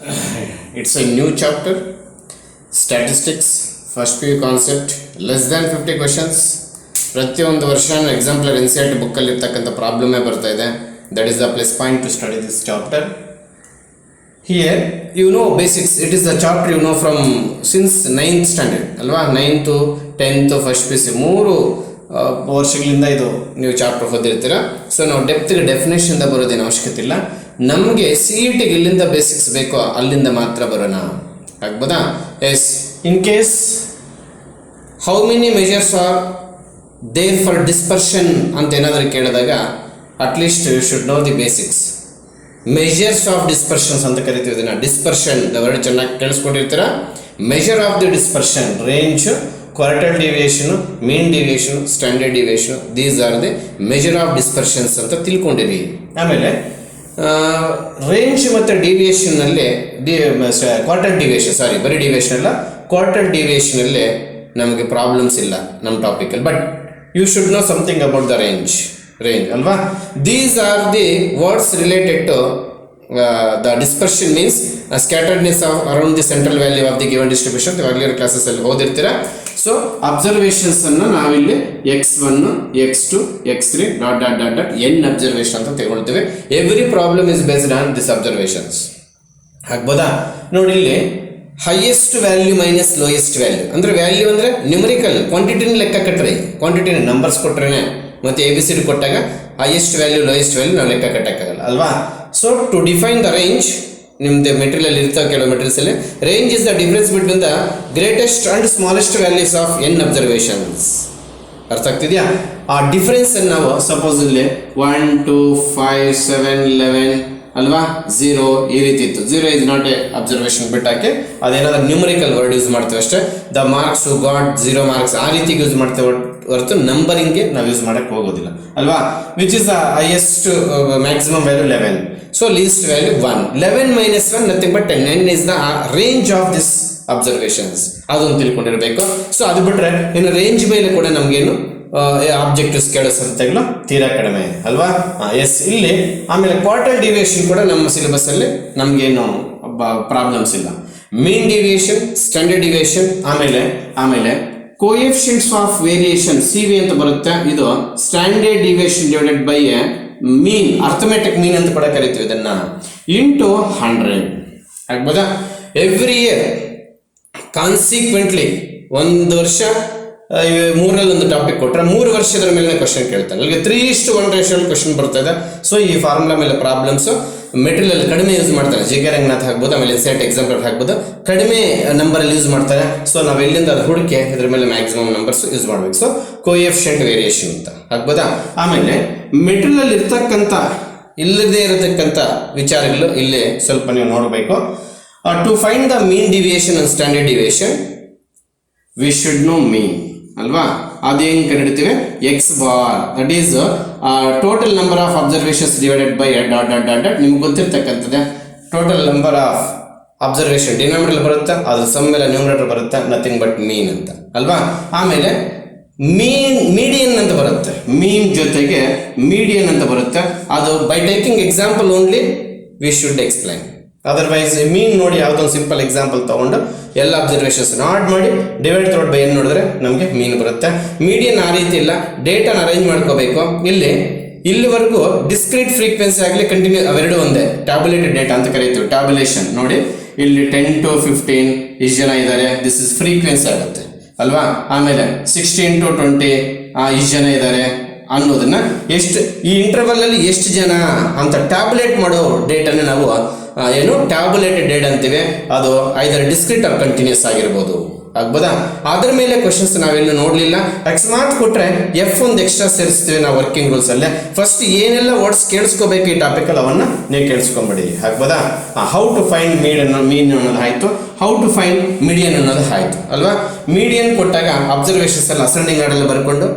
It's a new chapter, statistics, first PU concept, less than 50 questions. ಪ್ರತಿಯೊಂದು ವರ್ಷ ಎಕ್ಸಾಂಪಲರ್ NCERT ಬುಕ್ಕಲ್ಲಿ ಇರ್ತಕ್ಕಂಥ ಪ್ರಾಬ್ಲಮೇ ಬರ್ತಾ ಇದೆ. That is the plus point to study this chapter. Here you know basics. It is the chapter you know from since 9th standard ಅಲ್ವಾ. 9th, 10th, first PUC 3 ವರ್ಷಗಳಿಂದ ಇದು ನೀವು ಚಾಪ್ಟರ್ ಓದಿರ್ತೀರ. ಸೊ ನಾವು ಡೆಪ್ತ್ಗೆ ಡೆಫಿನೇಷನ್ದ ಬರೋದೇನು ಅವಶ್ಯಕತೆ ಇಲ್ಲ. ನಮಗೆ CETಗೆ ಇಲ್ಲಿಂದ ಬೇಸಿಕ್ಸ್ ಬೇಕೋ ಅಲ್ಲಿಂದ ಮಾತ್ರ ಬರೋಣ, ಆಗ್ಬೋದಾ? Yes. In case how many measures are there for dispersion ಅಂತ ಏನಾದರೂ ಕೇಳಿದಾಗ at least you should know the basics. Measures of dispersions ಅಂತ ಕರಿತೀವಿ ಇದನ್ನ. ಡಿಸ್ಪರ್ಷನ್ ವರ್ಡ್ ಚೆನ್ನಾಗಿ ಕೇಳಿಸ್ಕೊಂಡಿರ್ತೀರ. Measure of the dispersion, range, quartile deviation, mean deviation, standard deviation, these are the measure of dispersions ಅಂತ ತಿಳ್ಕೊಂಡಿರಿ. ಆಮೇಲೆ ರೇಂಜ್ ಮತ್ತು ಡಿವಿಯೇಷನ್ನಲ್ಲಿ ಕ್ವಾರ್ಟೈಲ್ ಡಿವಿಯೇಷನ್, ಸಾರಿ ಬರೀ ಡಿವಿಯೇಷನ್ ಅಲ್ಲ, ಕ್ವಾರ್ಟೈಲ್ ಡಿವಿಯೇಷನಲ್ಲಿ ನಮಗೆ ಪ್ರಾಬ್ಲಮ್ಸ್ ಇಲ್ಲ ನಮ್ಮ ಟಾಪಿಕಲ್ಲಿ. But you should know something about the range ಅಲ್ವಾ. These are the words related to the dispersion means scatteredness of around the central value of the given distribution. Earlier classes ಅಲ್ಲಿ ಓದಿರ್ತೀರ. So observations ಅನ್ನು ನಾವಿಲ್ಲಿ x1, x2, x3 dot dot dot dot n observation ಅಂತ ತಗೊಳ್ತೇವೆ. Every problem is based on this observations, ಆಗ್ಬೋದಾ? ನೋಡಿ ಇಲ್ಲಿ highest value minus lowest value ಅಂದರೆ ವ್ಯಾಲ್ಯೂ ಅಂದರೆ ನ್ಯೂಮರಿಕಲ್ ಕ್ವಾಂಟಿಟಿನ ಲೆಕ್ಕ ಕಟ್ಟರೆ, ಕ್ವಾಂಟಿಟಿನ ನಂಬರ್ಸ್ ಕೊಟ್ಟರೆ ಮತ್ತು ABCD ಕೊಟ್ಟಾಗ ಹೈಯೆಸ್ಟ್ ವ್ಯಾಲ್ಯೂ ಲೋಯೆಸ್ಟ್ ವ್ಯಾಲ್ಯೂ ನಾವು ಲೆಕ್ಕ ಕಟ್ಟಕ್ಕಾಗಲ್ಲ ಅಲ್ವಾ. So to define the range, ನಿಮ್ದು ಮೆಟೀರಿಯಲ್ ಇರ್ತಾವೆ ಕೆಲವು ಮೆಟೀರಿಯಲ್ಸಲ್ಲಿ, range is the difference between the greatest and smallest values of n observations. ಅರ್ಥ ಆಗ್ತಿದೆಯಾ? ಆ ಡಿಫರೆನ್ಸನ್ನು ನಾವು ಸಪೋಸ್ ಇಲ್ಲಿ 1, 2, 5, 7, 11 ಅಲ್ವಾ, 0 ಈ ರೀತಿ ಇತ್ತು. 0 ಇಸ್ ನಾಟ್ ಎ ಅಬ್ಸರ್ವೇಷನ್ ಬಿಟ್ಟು ಹಾಕಿ ಅದೇನಾದ್ರೂ ನ್ಯೂಮರಿಕಲ್ ವರ್ಡ್ ಯೂಸ್ ಮಾಡ್ತೇವೆ ಅಷ್ಟೇ. ದ ಮಾರ್ಕ್ಸ್ ಗಾಟ್ 0 ಮಾರ್ಕ್ಸ್ ಆ ರೀತಿಗೆ ಯೂಸ್ ಮಾಡ್ತೇವೆ ಹೊರತು ನಂಬರಿಂಗ್ಗೆ ನಾವು ಯೂಸ್ ಮಾಡಕ್ಕೆ ಹೋಗೋದಿಲ್ಲ ಅಲ್ವಾ. Which is the highest maximum value 11. So list value 1. 11 minus 1 nothing but 10. 9 is the range of this observations. ಅದೊಂದು ತಿಳ್ಕೊಂಡಿರಬೇಕು. ಸೊ ಅದು ಬಿಟ್ರೆ ಇನ್ನು ರೇಂಜ್ ಮೇಲೆ ಕೂಡ ನಮಗೇನು ಆಬ್ಜೆಕ್ಟಿವ್ಸ್ ಕೇಳೋ ಸಂಖ್ಯೆಗಳು ತೀರಾ ಕಡಿಮೆ ಅಲ್ವಾ. ಎಸ್. ಇಲ್ಲಿ ಆಮೇಲೆ ಕ್ವಾರ್ಟೈಲ್ ಡಿವಿಯೇಷನ್ ಕೂಡ ನಮ್ಮ ಸಿಲೆಬಸ್ ಅಲ್ಲಿ ನಮಗೇನು ಪ್ರಾಬ್ಲಮ್ಸ್ ಇಲ್ಲ. ಮೀನ್ ಡಿವಿಯೇಷನ್, ಸ್ಟ್ಯಾಂಡರ್ಡ್ ಡಿವಿಯೇಷನ್, ಆಮೇಲೆ ಕೋಎಫಿಷಿಯಂಟ್ಸ್ ಆಫ್ ವೇರಿಯೇಷನ್ CV ಅಂತ ಬರುತ್ತೆ. ಇದು standard deviation divided by mean, arithmetic mean ಅಂತ ಕೂಡ ಕರಿತೀವಿ ಇದನ್ನ, ಇಂಟು 100 ಆಗ್ಬೋದಾ. ಎವ್ರಿ ಇಯರ್ ಕಾನ್ಸಿಕ್ವೆಂಟ್ಲಿ ಒಂದು ವರ್ಷ 3ರಲ್ಲಿ ಒಂದು ಟಾಪಿಕ್ ಕೊಟ್ಟರೆ 3 ವರ್ಷದ ಮೇಲೆ ಕ್ವಶನ್ ಕೇಳ್ತಾನೆ. ಅಲ್ಲಿಗೆ 3:1 ರೇಷಿಯೋಲ್ಲಿ ಕ್ವಶನ್ ಬರ್ತಾ ಇದೆ. ಸೊ ಈ ಫಾರ್ಮುಲಾ ಮೇಲೆ ಪ್ರಾಬ್ಲಮ್ಸ್ ಮೆಟೀರಿಯಲ್ ಕಡಿಮೆ ಯೂಸ್ ಮಾಡ್ತಾರೆ. JK ರಂಗನಾಥ್ ಆಗ್ಬೋದು, ಆಮೇಲೆ NCERT ಎಕ್ಸಾಂಪಲ್ ಹಾಕ್ಬೋದು, ಕಡಿಮೆ ನಂಬರಲ್ಲಿ ಯೂಸ್ ಮಾಡ್ತಾರೆ. ಸೊ ನಾವು ಎಲ್ಲಿಂದ ಅದು ಹುಡುಕಿ ಇದ್ರ ಮೇಲೆ ಮ್ಯಾಕ್ಸಿಮಮ್ ನಂಬರ್ಸ್ ಯೂಸ್ ಮಾಡ್ಬೇಕು. ಸೊ ಕೋಎಫಿಷಿಯಂಟ್ ವೇರಿಯೇಷನ್ ಅಂತ ಆಗ್ಬೋದಾ. ಆಮೇಲೆ ಮೆಟೀರಿಯಲ್ ಇರ್ತಕ್ಕಂಥ ಇಲ್ಲದೇ ಇರತಕ್ಕಂಥ ವಿಚಾರಗಳು ಇಲ್ಲಿ ಸ್ವಲ್ಪ ನೀವು ನೋಡಬೇಕು. To find the mean deviation and standard deviation we should know mean ಅಲ್ವಾ. ಅದೇನು ಕಂಡಿಡ್ತೀವಿ? x bar, that is total number of observations divided by dot dot dot dot. ನಿಮ್ಗೆ ಗೊತ್ತಿರ್ತಕ್ಕಂಥದ್ದೇ total number of observation denominator ಬರುತ್ತೆ, ಅದ್ರ some ಮೇಲೆ numerator ಬರುತ್ತೆ, nothing but ಮೀನ್ ಅಂತ ಅಲ್ವಾ. ಆಮೇಲೆ ಮೀಡಿಯನ್ ಅಂತ ಬರುತ್ತೆ, ಮೀನ್ ಜೊತೆಗೆ ಮೀಡಿಯನ್ ಅಂತ ಬರುತ್ತೆ. ಅದು by taking example only we should explain. Otherwise mean ನೋಡಿ ಯಾವುದೊಂದು ಸಿಂಪಲ್ ಎಕ್ಸಾಂಪಲ್ ತಗೊಂಡು ಎಲ್ಲ ಅಬ್ಸರ್ವೇಷನ್ಸ್ ಆಡ್ ಮಾಡಿ ಡಿವೈಡ್ ಥ್ರೋಟ್ ಬೈ ಏನು ನೋಡಿದ್ರೆ ನಮಗೆ ಮೀನ್ ಬರುತ್ತೆ. ಮೀಡಿಯನ್ ಆ ರೀತಿ ಇಲ್ಲ, ಡೇಟಾನ ಅರೇಂಜ್ ಮಾಡ್ಕೋಬೇಕು. ಇಲ್ಲಿವರೆಗೂ ಡಿಸ್ಕ್ರೀಟ್ ಫ್ರೀಕ್ವೆನ್ಸಿ ಆಗಲಿ ಕಂಟಿನ್ಯೂ ಅವೆರಡು ಒಂದೇ. ಟ್ಯಾಬ್ಯುಲೇಟೆಡ್ ಡೇಟಾ ಅಂತ ಕರೀತೀವಿ, ಟ್ಯಾಬ್ಯುಲೇಷನ್. ನೋಡಿ ಇಲ್ಲಿ 10 to 15 ಇಷ್ಟು ಜನ ಇದ್ದಾರೆ, ದಿಸ್ ಇಸ್ ಫ್ರೀಕ್ವೆನ್ಸಿ ಆಗುತ್ತೆ ಅಲ್ವಾ. ಆಮೇಲೆ 16 to 20 ಇಷ್ಟು ಜನ ಇದ್ದಾರೆ ಅನ್ನೋದನ್ನ ಎಷ್ಟು ಈ ಇಂಟರ್ವಲ್ ಅಲ್ಲಿ ಎಷ್ಟು ಜನ ಅಂತ ಟ್ಯಾಬ್ಯುಲೇಟ್ ಮಾಡೋ ಡೇಟಾನ ನಾವು ಏನು ಟ್ಯಾಬ್ಯುಲೇಟೆಡ್ ಡೇಟಾ ಅಂತೀವಿ. ಅದು ಐದರ್ ಡಿಸ್ಕ್ರೀಟ್ ಆರ್ ಕಂಟಿನ್ಯೂಸ್ ಆಗಿರ್ಬೋದು ಆಗ್ಬೋದಾ. ಅದ್ರ ಮೇಲೆ ಕ್ವಶನ್ಸ್ ನಾವೆಲ್ಲೂ ನೋಡಲಿಲ್ಲ. ಅಕಸ್ಮಾತ್ ಕೊಟ್ಟರೆ F1 ಎಕ್ಸ್ಟ್ರಾ ಸೇರಿಸ್ತೀವಿ ನಾವು ವರ್ಕಿಂಗ್ ರೂಲ್ಸ್ ಅಲ್ಲೇ. ಫಸ್ಟ್ ಏನೆಲ್ಲ ವರ್ಡ್ಸ್ ಕೇಳಿಸ್ಕೋಬೇಕು ಈ ಟಾಪಿಕಲ್ಲಿ ಅವನ್ನ ನೀವು ಕೇಳಿಸ್ಕೊಂಬಿಡಿ ಆಗ್ಬೋದಾ. ಹೌ ಟು ಫೈಂಡ್ ಮೀನ್ ಅನ್ನೋದು ಆಯಿತು, ಹೌ ಟು ಫೈಂಡ್ ಮೀಡಿಯನ್ ಅನ್ನೋದು ಆಯಿತು ಅಲ್ವಾ. ಮೀಡಿಯನ್ ಕೊಟ್ಟಾಗ ಅಬ್ಸರ್ವೇಷನ್ಸ್ ಎಲ್ಲ ಅಸೆಂಡಿಂಗ್ ಆರ್ಡರ್ ಬರ್ಕೊಂಡು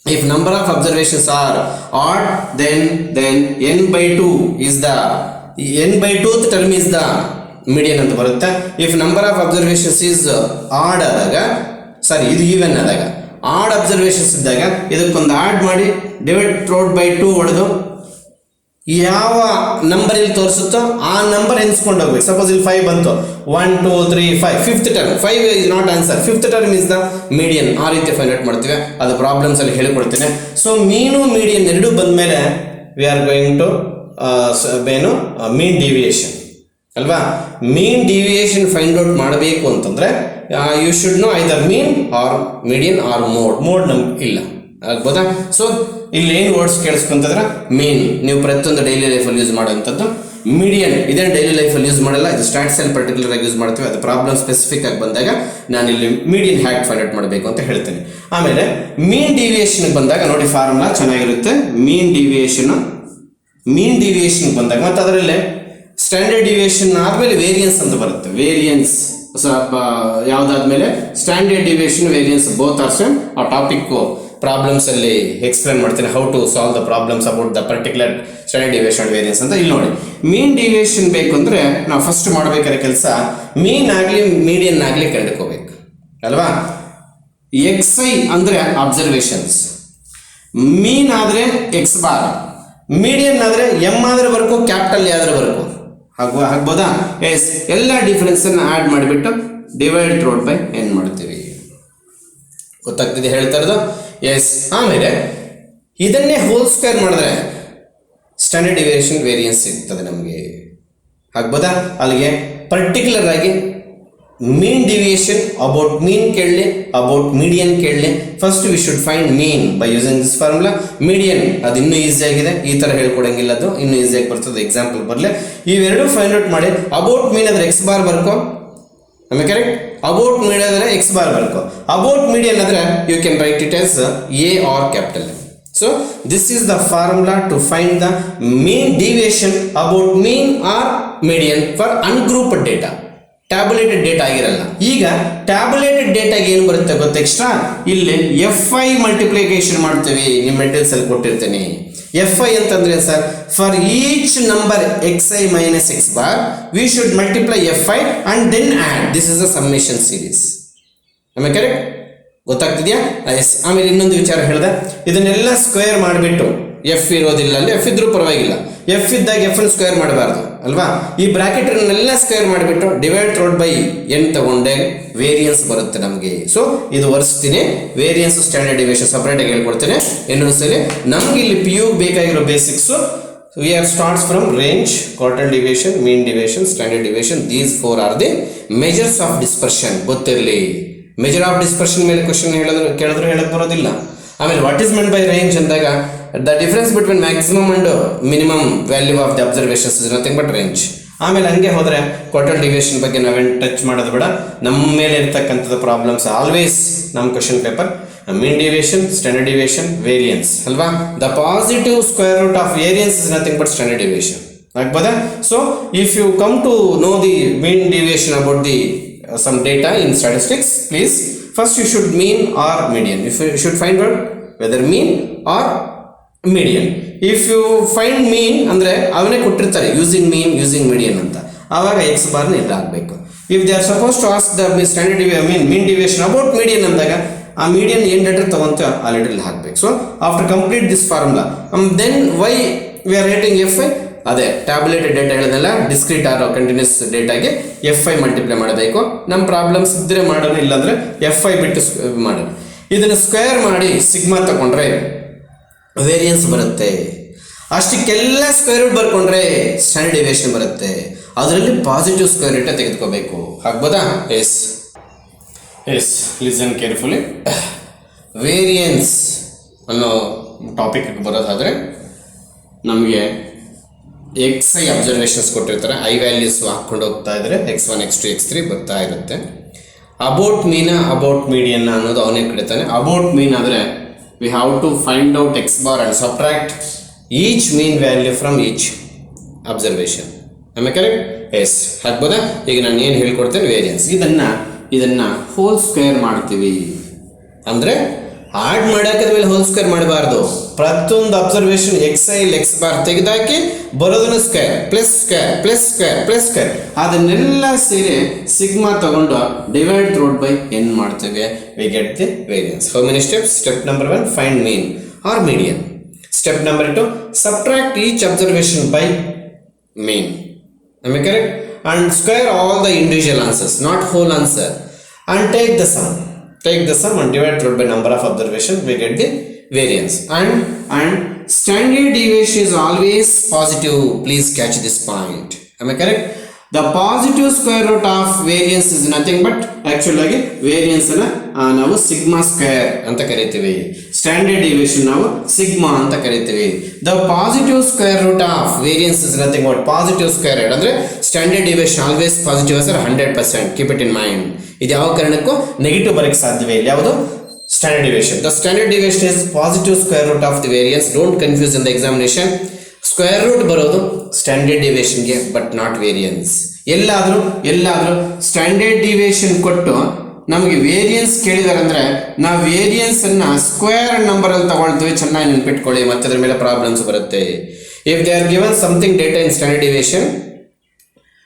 if number of observations are odd then n/2 is the n/2th term is the median ಅಂತ ಬರುತ್ತೆ. if number of observations is odd ಆದಾಗ, ಸಾರಿ ಇದು ಈವನ್ ಆದಾಗ, ಆಡ್ ಅಬ್ಸರ್ವೇಷನ್ಸ್ ಇದ್ದಾಗ ಇದಕ್ಕೊಂದು ಆಡ್ ಮಾಡಿ ಡಿವೈಡ್ ಥ್ರೋಟ್ ಬೈ 2 ಹೊಡೆದು ಯಾವ ನಂಬರ್ ಇಲ್ಲಿ ತೋರಿಸುತ್ತೋ ಆ ನಂಬರ್ ಎನ್ಸ್ಕೊಂಡು ಹೋಗ್ಬೇಕು. ಸಪೋಸ್ ಇಲ್ಲಿ 5 ಬಂತು, 1 2 3 5, fifth term 5 is not answer, fifth term is the median. ಆ ರೀತಿ ಫೈಂಡ್ ಔಟ್ ಮಾಡ್ತೀವಿ, ಅದು ಪ್ರಾಬ್ಲಮ್ಸ್ ಅಲ್ಲಿ ಹೇಳಿಕೊಡ್ತೀನಿ. ಸೊ ಮೀನು ಮೀಡಿಯನ್ ಎರಡೂ ಬಂದ್ಮೇಲೆ ವಿ ಆರ್ ಗೋಯಿಂಗ್ ಟು ಏನು ಮೀನ್ ಡಿವಿಯೇಷನ್ ಅಲ್ವಾ. ಮೀನ್ ಡಿವಿಯೇಷನ್ ಫೈಂಡ್ ಔಟ್ ಮಾಡಬೇಕು ಅಂತಂದ್ರೆ you should know either mean or median or mode ನಮ್ಗೆ ಇಲ್ಲ, ಆಗ್ಬೋದಾ. ಸೊ ಇಲ್ಲಿ ಏನು ವರ್ಡ್ಸ್ ಕೇಳಿಸ್ಕೊಂತಂದ್ರೆ ಮೀನ್ ನೀವು ಪ್ರತಿಯೊಂದು ಡೈಲಿ ಲೈಫಲ್ಲಿ ಯೂಸ್ ಮಾಡುವಂಥದ್ದು, ಮೀಡಿಯನ್ ಇದೇನು ಡೈಲಿ ಲೈಫಲ್ಲಿ ಯೂಸ್ ಮಾಡಲ್ಲ, ಇದು ಸ್ಟ್ಯಾಟ್ಸ್ ಅಲ್ಲಿ ಪರ್ಟಿಕ್ಯುಲರ್ ಆಗಿ ಯೂಸ್ ಮಾಡ್ತೀವಿ. ಅದು ಪ್ರಾಬ್ಲಮ್ ಸ್ಪೆಸಿಫಿಕ್ ಆಗಿ ಬಂದಾಗ ನಾನು ಇಲ್ಲಿ ಮೀಡಿಯನ್ ಹ್ಯಾಕ್ ಫೈಂಡ್ ಔಟ್ ಮಾಡಬೇಕು ಅಂತ ಹೇಳ್ತೇನೆ. ಆಮೇಲೆ ಮೀನ್ ಡಿವಿಯೇಷನ್ ಬಂದಾಗ ನೋಡಿ ಫಾರ್ಮುಲಾ ಚೆನ್ನಾಗಿರುತ್ತೆ. ಮೀನ್ ಡಿವಿಯೇಷನ್ ಬಂದಾಗ ಮತ್ತೆ ಅದರಲ್ಲಿ ಸ್ಟ್ಯಾಂಡರ್ಡ್ ಡಿವಿಯೇಷನ್ ಆದ್ಮೇಲೆ ವೇರಿಯನ್ಸ್ ಅಂತ ಬರುತ್ತೆ. ವೇರಿಯನ್ಸ್ ಯಾವುದಾದ್ಮೇಲೆ standard deviation variance both are same. ಆ ಟಾಪಿಕ್ ಪ್ರಾಬ್ಲಮ್ಸ್ ಅಲ್ಲಿ ಎಕ್ಸ್ಪ್ಲೇನ್ ಮಾಡ್ತೀನಿ, how to solve the problems about the particular standard deviation variance ಅಂತ. ಇಲ್ಲಿ ನೋಡಿ ಮೀನ್ ಡಿವಿಯೇಷನ್ ಬೇಕು ಅಂದ್ರೆ ನಾವು ಫಸ್ಟ್ ಮಾಡಬೇಕಾದ ಕೆಲಸ ಮೀನ್ ಆಗಲಿ ಮೀಡಿಯನ್ ಆಗಲಿ ಕಂಡುಕೋಬೇಕು ಅಲ್ವಾ. XI ಅಂದ್ರೆ ಅಬ್ಸರ್ವೇಷನ್ಸ್, ಮೀನ್ ಆದ್ರೆ X ಬಾರ್, ಮೀಡಿಯನ್ ಆದ್ರೆ M ಆದ್ರೆ ಬರ್ಕೋ, ಕ್ಯಾಪಿಟಲ್ ಆದ್ರೆ ಬರ್ಕೋ, ಆಗ್ಬೋದಾ. ಎಸ್, ಎಲ್ಲ ಡಿಫರೆನ್ಸ್ ಅನ್ನು ಆಡ್ ಮಾಡಿಬಿಟ್ಟು ಡಿವೈಡ್ ರೋಡ್ ಬೈ n ಮಾಡ್ತೀವಿ. ಗೊತ್ತಾಗ್ತಿದೆ ಹೇಳ್ತಾ ಇರೋದು. ಎಸ್, ಆಮೇಲೆ ಇದನ್ನೇ ಹೋಲ್ ಸ್ಕ್ವೇರ್ ಮಾಡಿದ್ರೆ ಸ್ಟ್ಯಾಂಡರ್ಡ್ ಡಿವಿಯೇಷನ್ ವೇರಿಯನ್ಸ್ ಸಿಗ್ತದೆ ನಮಗೆ, ಆಗ್ಬೋದಾ. ಅಲ್ಲಿಗೆ ಪರ್ಟಿಕ್ಯುಲರ್ ಆಗಿ ಮೀನ್ ಡಿವಿಯೇಷನ್ ಅಬೌಟ್ ಮೀನ್ ಕೇಳಲಿ, ಅಬೌಟ್ ಮೀಡಿಯನ್ ಕೇಳಲಿ. First we should find mean by using this formula. Median ಅದು ಇನ್ನೂ ಈಸಿ ಆಗಿದೆ, ಈ ಥರ ಹೇಳ್ಕೊಡಂಗಿಲ್ಲ, ಅದು ಇನ್ನೂ ಈಸಿಯಾಗಿ ಬರ್ತದೆ. ಎಕ್ಸಾಂಪಲ್ ಬರಲಿ, ಇವೆರಡು ಫೈಂಡ್ ಔಟ್ ಮಾಡಿ ಅಬೌಟ್ ಮೀನ್ ಆದರೆ X ಬಾರ್ ಬರ್ಕೋ, ಆಮೇಲೆ ಕರೆಕ್ಟ್. ಅಬೌಟ್ ಮೀನ್ ಆದರೆ X ಬಾರ್ ಬರ್ಕೋ, ಅಬೌಟ್ ಮೀಡಿಯನ್ ಆದರೆ you can write it as A or capital M. So this is the formula to find the mean deviation about mean or median for ungrouped data. Tabulated data ಆಗಿರಲ್ಲ. ಈಗ tabulated ಡೇಟಾಗೆ ಏನು ಬರುತ್ತೆ ಗೊತ್ತಾ, extra ಇಲ್ಲಿ FI multiplication ಮಾಡ್ತೀವಿ. ನಿಮ್ಮ materials ಅಲ್ಲಿ ಕೊಟ್ಟಿರ್ತೀನಿ. FI ಅಂತಂದ್ರೆ sir, for each number XI minus X bar we should multiply FI and then add. This is a summation series. ಆಮೇಲೆ ಕರೆಕ್ಟ್ ಗೊತ್ತಾಗ್ತಿದ್ಯಾ. ಎಸ್, ಆಮೇಲೆ ಇನ್ನೊಂದು ವಿಚಾರ ಹೇಳಿದೆ, ಇದನ್ನೆಲ್ಲ ಸ್ಕ್ವೇರ್ ಮಾಡಿಬಿಟ್ಟು F ಇರೋದಿಲ್ಲ ಅಲ್ಲಿ, F ಇದ್ರೂ ಪರವಾಗಿಲ್ಲ, F ಇದ್ದಾಗ F ಸ್ಕ್ವೇರ್ ಮಾಡಬಾರ್ದು ಅಲ್ವಾ. ಈ ಬ್ರಾಕೆಟ್ನೆಲ್ಲ ಸ್ಕ್ವೇರ್ ಮಾಡಿಬಿಟ್ಟು ಡಿವೈಡ್ ರೋಡ್ ಬೈ n ತಗೊಂಡೆ ವೇರಿಯನ್ಸ್ ಬರುತ್ತೆ ನಮಗೆ. ಸೊ ಇದು ವರ್ಸ್ತೀನಿ, ವೇರಿಯನ್ಸ್ ಸ್ಟ್ಯಾಂಡರ್ಡ್ ಡಿವಿಯೇಷನ್ ಸಪರೇಟ್ ಆಗಿ ಹೇಳ್ಕೊಡ್ತೇನೆ ಇನ್ನೊಂದ್ಸಲಿ. ನಮ್ಗೆ ಇಲ್ಲಿ PU ಬೇಕಾಗಿರೋ basics we are starts from range, quartile deviation, mean deviation, standard deviation. These four are the measures of dispersion. ಗೊತ್ತಿರಲಿ, ಮೆಜರ್ ಆಫ್ ಡಿಸ್ಪರ್ಷನ್ ಮೇಲೆ ಕ್ವಶನ್ ಕೇಳಿದ್ರು ಹೇಳಕ್ ಬರೋದಿಲ್ಲ. ಆಮೇಲೆ what is meant by range ಅಂದಾಗ the difference between maximum and minimum value of the observations is nothing but range. ಆಮೇಲೆ ಹಂಗೆ ಹೋದ್ರೆ ಕ್ವಾರ್ಟಲ್ ಡಿವಿಯೇಷನ್ ಬಗ್ಗೆ ನಾವೇನು ಟಚ್ ಮಾಡೋದು ಬೇಡ, ನಮ್ಮ ಮೇಲೆ ಇರ್ತಕ್ಕಂಥದ್ದು ಪ್ರಾಬ್ಲಮ್ಸ್ ಆಲ್ವೇಸ್ ನಮ್ಮ question paper. Mean deviation, standard deviation, variance ಅಲ್ವಾ. The positive square root of variance is nothing but standard deviation, ಆಗ್ಬೋದಾ. So if you come to know the mean deviation about the some data in statistics, please first you should mean or median. If you should find out whether mean or median. If you find mean ಅಂದ್ರೆ ಅವನೇ ಕೊಟ್ಟಿರ್ತಾರೆ using ಮೀನ್ using median ಅಂತ, ಆವಾಗ X ಬಾರ್ನ ಇಲ್ಲಿ ಹಾಕಬೇಕು. If they are supposed to ask the standard mean deviation about median ಅಂದಾಗ ಆ ಮೀಡಿಯನ್ ಏನು ಲೆಟರ್ ತಗೊಂತ ಆ ಲೆಟರ್ ಹಾಕಬೇಕು. So after complete this formula then why we are rating FI. ಅದೇ ಟ್ಯಾಬ್ಯುಲೇಟೆಡ್ ಡೇಟಾ ಹೇಳಿದ್ನಲ್ಲ, ಡಿಸ್ಕ್ರೀಟ್ ಆರ್ ಕಂಟಿನ್ಯೂಸ್ ಡೇಟಾಗೆ FI multiply ಮಾಡಬೇಕು. ನಮ್ಮ ಪ್ರಾಬ್ಲಮ್ಸ್ ಇದ್ರೆ ಮಾಡೋಣ, ಇಲ್ಲಾಂದ್ರೆ FI ಬಿಟ್ಟು ಮಾಡೋಣ. ಇದನ್ನು ಸ್ಕ್ವೇರ್ ಮಾಡಿ ಸಿಗ್ಮಾ ತಗೊಂಡ್ರೆ ವೇರಿಯನ್ಸ್ ಬರುತ್ತೆ. ಅಷ್ಟಕ್ಕೆಲ್ಲ ಸ್ಕ್ವೇರ್ ರೂಟ್ ಬರ್ಕೊಂಡ್ರೆ ಸ್ಟ್ಯಾಂಡರ್ಡ್ ಡಿವಿಯೇಷನ್ ಬರುತ್ತೆ. ಅದರಲ್ಲಿ ಪಾಸಿಟಿವ್ ಸ್ಕ್ವೇರ್ ರೂಟ್ ತೆಗೆದುಕೋಬೇಕು, ಆಗ್ಬೋದಾ. Yes yes, listen carefully. Variance ಅನ್ನೋ ಟಾಪಿಕ್ ಬರೋದಾದರೆ ನಮಗೆ XI ಅಬ್ಸರ್ವೇಷನ್ಸ್ ಕೊಟ್ಟಿರ್ತಾರೆ, ಐ ವ್ಯಾಲ್ಯೂಸ್ ಹಾಕ್ಕೊಂಡು ಹೋಗ್ತಾ ಇದ್ರೆ X1 X2 X3 ಬರ್ತಾ ಇರುತ್ತೆ. ಅಬೌಟ್ ಮೀನ ಅಬೌಟ್ ಮೀಡಿಯನ್ ಅನ್ನೋದು ಅವನೇ ಕಡಿತಾನೆ. ಅಬೌಟ್ ಮೀನ್ ಆದರೆ we have to find out X bar and subtract each mean value from each observation. ಆಮೇಲೆ ಕರೆಕ್ಟ್. ಎಸ್, ಆಗ್ಬೋದಾ. ಈಗ ನಾನು ಏನು ಹೇಳ್ಕೊಡ್ತೇನೆ ವೇರಿಯನ್ಸ್, ಇದನ್ನ ಹೋಲ್ ಸ್ಕ್ವೇರ್ ಮಾಡ್ತೀವಿ. ಅಂದರೆ ಆಡ್ ಮಾಡಾಕದ್ಮೇಲೆ ಹೋಲ್ ಸ್ಕ್ವೇರ್ ಮಾಡಬಾರ್ದು. ಪ್ರತಿಯೊಂದು ಅಬ್ಸರ್ವೇಷನ್ XI X ಬಾರ್ ತೆಗೆದಾಕಿ ಬರೋದನ್ನ square plus square plus square plus square ಅದನ್ನೆಲ್ಲ ಸೇರಿ ಸಿಗ್ಮಾ ತಗೊಂಡು ಡಿವೈಡ್ ರೋಡ್ ಬೈ n ಮಾಡ್ತೇವೆ. We get the variance. How many steps? Step number 1, find mean or median. Step number 2, subtract each observation by mean. Am I correct? And square all the individual answers, not whole answer, and take the sum. Take the sum and divide through by number of observations. We get the variance. And standard deviation is always positive. Please catch this point. Am I correct? The positive square root of variance is nothing but actually variance ನಾವು sigma square ಅಂತ ಕರಿತೀವಿ. Standard deviation ನಾವು sigma ಅಂತ ಕರಿತೀವಿ. The positive square root of variance is nothing but positive square root ಅಂದ್ರೆ standard deviation always positive sir 100%. Keep it in mind. ಇದು ಯಾವ ಕಾರಣಕ್ಕೂ ನೆಗೆಟಿವ್ ಬರಕ್ಕೆ ಸಾಧ್ಯವೇ ಇಲ್ಲ. ಯಾವುದು? Standard deviation. The standard deviation is positive square root of the variance. Don't confuse in the examination. Square root ಬರೋದು ಸ್ಟ್ಯಾಂಡರ್ಡ್ ಡಿವಿಯೇಷನ್ಗೆ ಬಟ್ ನಾಟ್ ವೇರಿಯನ್ಸ್. ಎಲ್ಲಾದರೂ ಸ್ಟ್ಯಾಂಡರ್ಡ್ ಡಿವಿಯೇಷನ್ ಕೊಟ್ಟು ನಮಗೆ ವೇರಿಯನ್ಸ್ ಕೇಳಿದಾರೆ ಅಂದ್ರೆ ನಾವು ವೇರಿಯನ್ಸ್ ಅನ್ನ ಸ್ಕ್ವೇರ್ ನಂಬರ್ ಅಲ್ಲಿ ತಗೊಳ್ತೀವಿ. ಚೆನ್ನಾಗಿ ನೆನ್ಪಿಟ್ಕೊಳ್ಳಿ, ಮತ್ತೆ ಅದ್ರ ಮೇಲೆ ಪ್ರಾಬ್ಲಮ್ಸ್ ಬರುತ್ತೆ. If they are given something data in standard deviation,